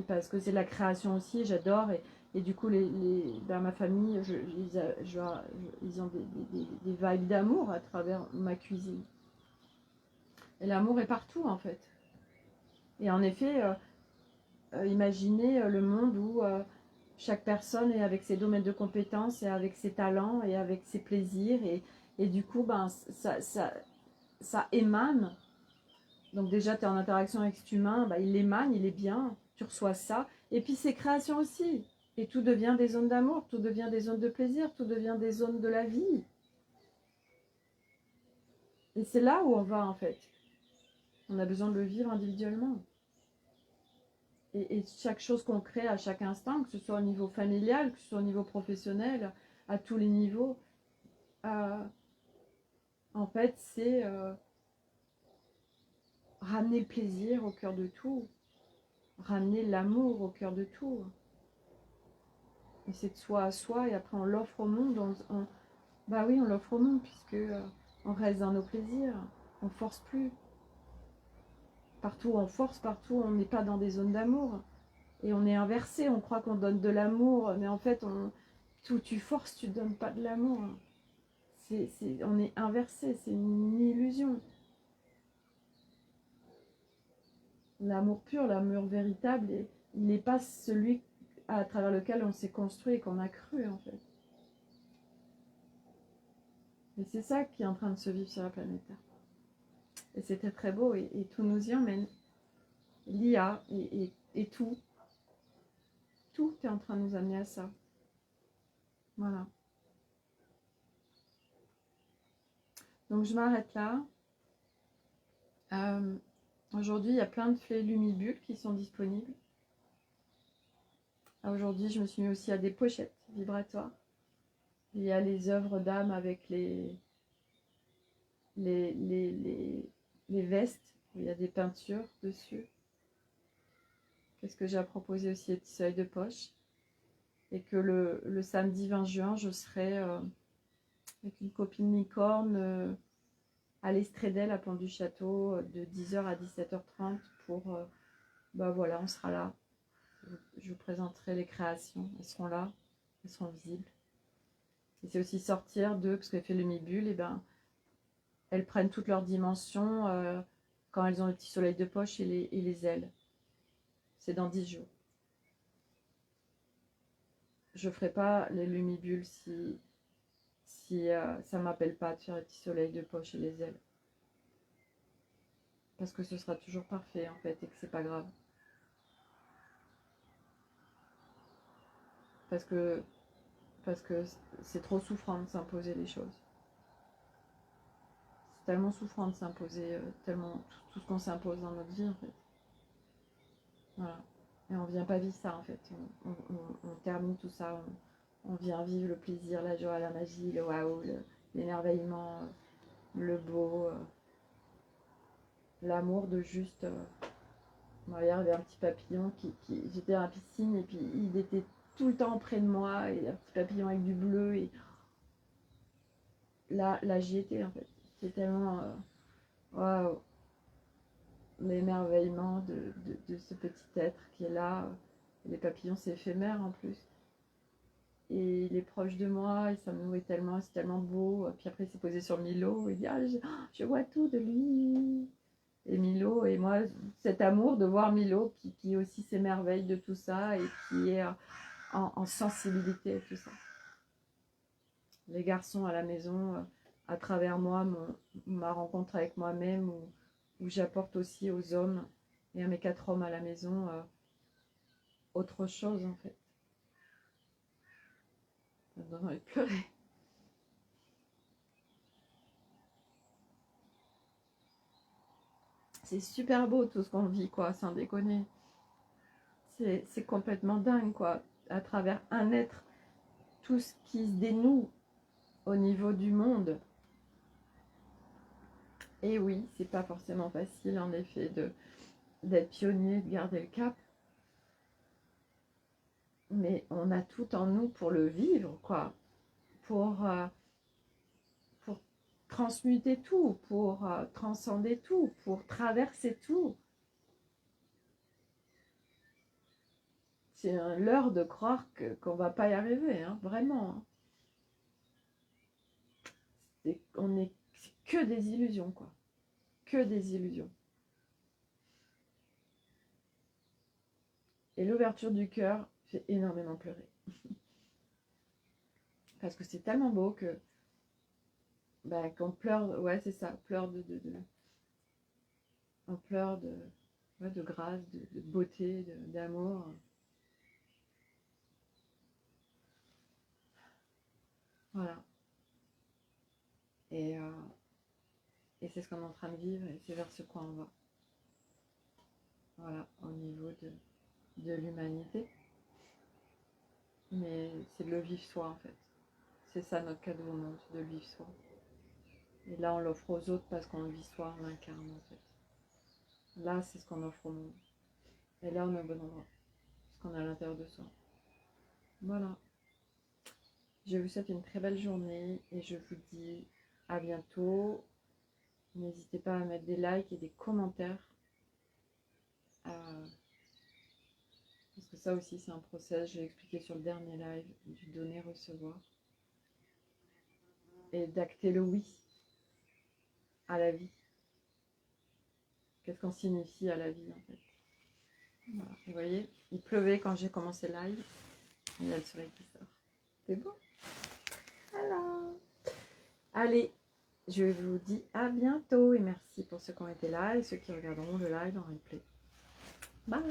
parce que c'est de la création aussi, j'adore. Et du coup, ben, ma famille, ils ont des vibes d'amour à travers ma cuisine. Et l'amour est partout, en fait. Et en effet, imaginez le monde où chaque personne est avec ses domaines de compétences et avec ses talents et avec ses plaisirs. Et du coup, ben, ça émane. Donc déjà, tu es en interaction avec cet humain, ben, il émane, il est bien, tu reçois ça. Et puis ses créations aussi. Et tout devient des zones d'amour, tout devient des zones de plaisir, tout devient des zones de la vie. Et c'est là où on va en fait. On a besoin de le vivre individuellement. Et chaque chose qu'on crée à chaque instant, que ce soit au niveau familial, que ce soit au niveau professionnel, à tous les niveaux, en fait, c'est ramener le plaisir au cœur de tout, ramener l'amour au cœur de tout. Et c'est de soi à soi, et après on l'offre au monde. Bah oui, on l'offre au monde, puisque on reste dans nos plaisirs, on force plus. Partout on force, partout on n'est pas dans des zones d'amour. Et on est inversé, on croit qu'on donne de l'amour, mais en fait, tout tu forces, tu ne donnes pas de l'amour. On est inversé, c'est une illusion. L'amour pur, l'amour véritable, il n'est pas celui à travers lequel on s'est construit et qu'on a cru en fait. Et c'est ça qui est en train de se vivre sur la planète Terre. Et c'était très beau et tout nous y emmène. L'IA et tout est en train de nous amener à ça. Voilà. Donc je m'arrête là. Aujourd'hui, il y a plein de flés Lumibulles qui sont disponibles. Aujourd'hui, je me suis mis aussi à des pochettes vibratoires. Il y a les œuvres d'âme avec les vestes. Il y a des peintures dessus. Qu'est-ce que j'ai à proposer aussi? Des petits soleils de poche. Et que le samedi 20 juin, je serai avec une copine licorne à l'Estrédel, à Pont du Château, de 10h à 17h30 pour, bah voilà, on sera là. Je vous présenterai les créations, elles seront là, elles seront visibles. Et c'est aussi sortir de, parce qu'elle fait le mi-bulle, et ben elles prennent toutes leurs dimensions quand elles ont le petit soleil de poche et les ailes. C'est dans 10 jours. Je ferai pas les lumibulles si ça m'appelle pas de faire le petit soleil de poche et les ailes. Parce que ce sera toujours parfait en fait et que c'est pas grave. Parce que c'est trop souffrant de s'imposer les choses. C'est tellement souffrant de s'imposer tellement tout ce qu'on s'impose dans notre vie en fait. Voilà. Et on vient pas vivre ça en fait. On termine tout ça. On vient vivre le plaisir, la joie, la magie, le waouh, l'émerveillement, le beau, l'amour de juste. Hier, il y avait un petit papillon j'étais dans la piscine et puis il était tout le temps près de moi et un petit papillon avec du bleu et là j'y étais en fait. C'est tellement waouh, l'émerveillement de ce petit être qui est là. Les papillons c'est éphémère en plus. Et il est proche de moi, et ça me nourrit tellement, c'est tellement beau. Puis après, il s'est posé sur Milo, et il dit ah, je vois tout de lui. Et Milo, et moi, cet amour de voir Milo qui aussi s'émerveille de tout ça et qui est en sensibilité à tout ça. Les garçons à la maison, à travers moi, ma rencontre avec moi-même, où j'apporte aussi aux hommes et à mes 4 hommes à la maison autre chose en fait. Ça me donne envie de pleurer. C'est super beau tout ce qu'on vit, quoi, sans déconner. C'est complètement dingue, quoi. À travers un être, tout ce qui se dénoue au niveau du monde. Et oui, c'est pas forcément facile, en effet, d'être pionnier, de garder le cap. Mais on a tout en nous pour le vivre, quoi. Pour transmuter tout, pour transcender tout, pour traverser tout. C'est un leurre de croire qu'on va pas y arriver, hein, vraiment. On n'est que des illusions, quoi. Que des illusions. Et l'ouverture du cœur fait énormément pleurer. Parce que c'est tellement beau que bah, qu'on pleure, ouais c'est ça, pleure on pleure ouais, de grâce, de beauté, d'amour. Voilà. Et, euh, et c'est ce qu'on est en train de vivre et c'est vers ce quoi on va. Voilà, au niveau de l'humanité. Mais c'est de le vivre soi en fait. C'est ça notre cadeau au monde, de le vivre soi. Et là on l'offre aux autres parce qu'on le vit soi, on l'incarne en fait. Là c'est ce qu'on offre au monde. Et là on est au bon endroit. Parce qu'on est à l'intérieur de soi. Voilà. Je vous souhaite une très belle journée et je vous dis à bientôt. N'hésitez pas à mettre des likes et des commentaires. Parce que ça aussi c'est un process, j'ai expliqué sur le dernier live, du donner-recevoir. Et d'acter le oui à la vie. Qu'est-ce qu'on signifie à la vie en fait. Voilà. Vous voyez, il pleuvait quand j'ai commencé le live. Il y a le soleil qui sort. C'est beau. Voilà. Allez, je vous dis à bientôt et merci pour ceux qui ont été là et ceux qui regarderont le live en replay. Bye.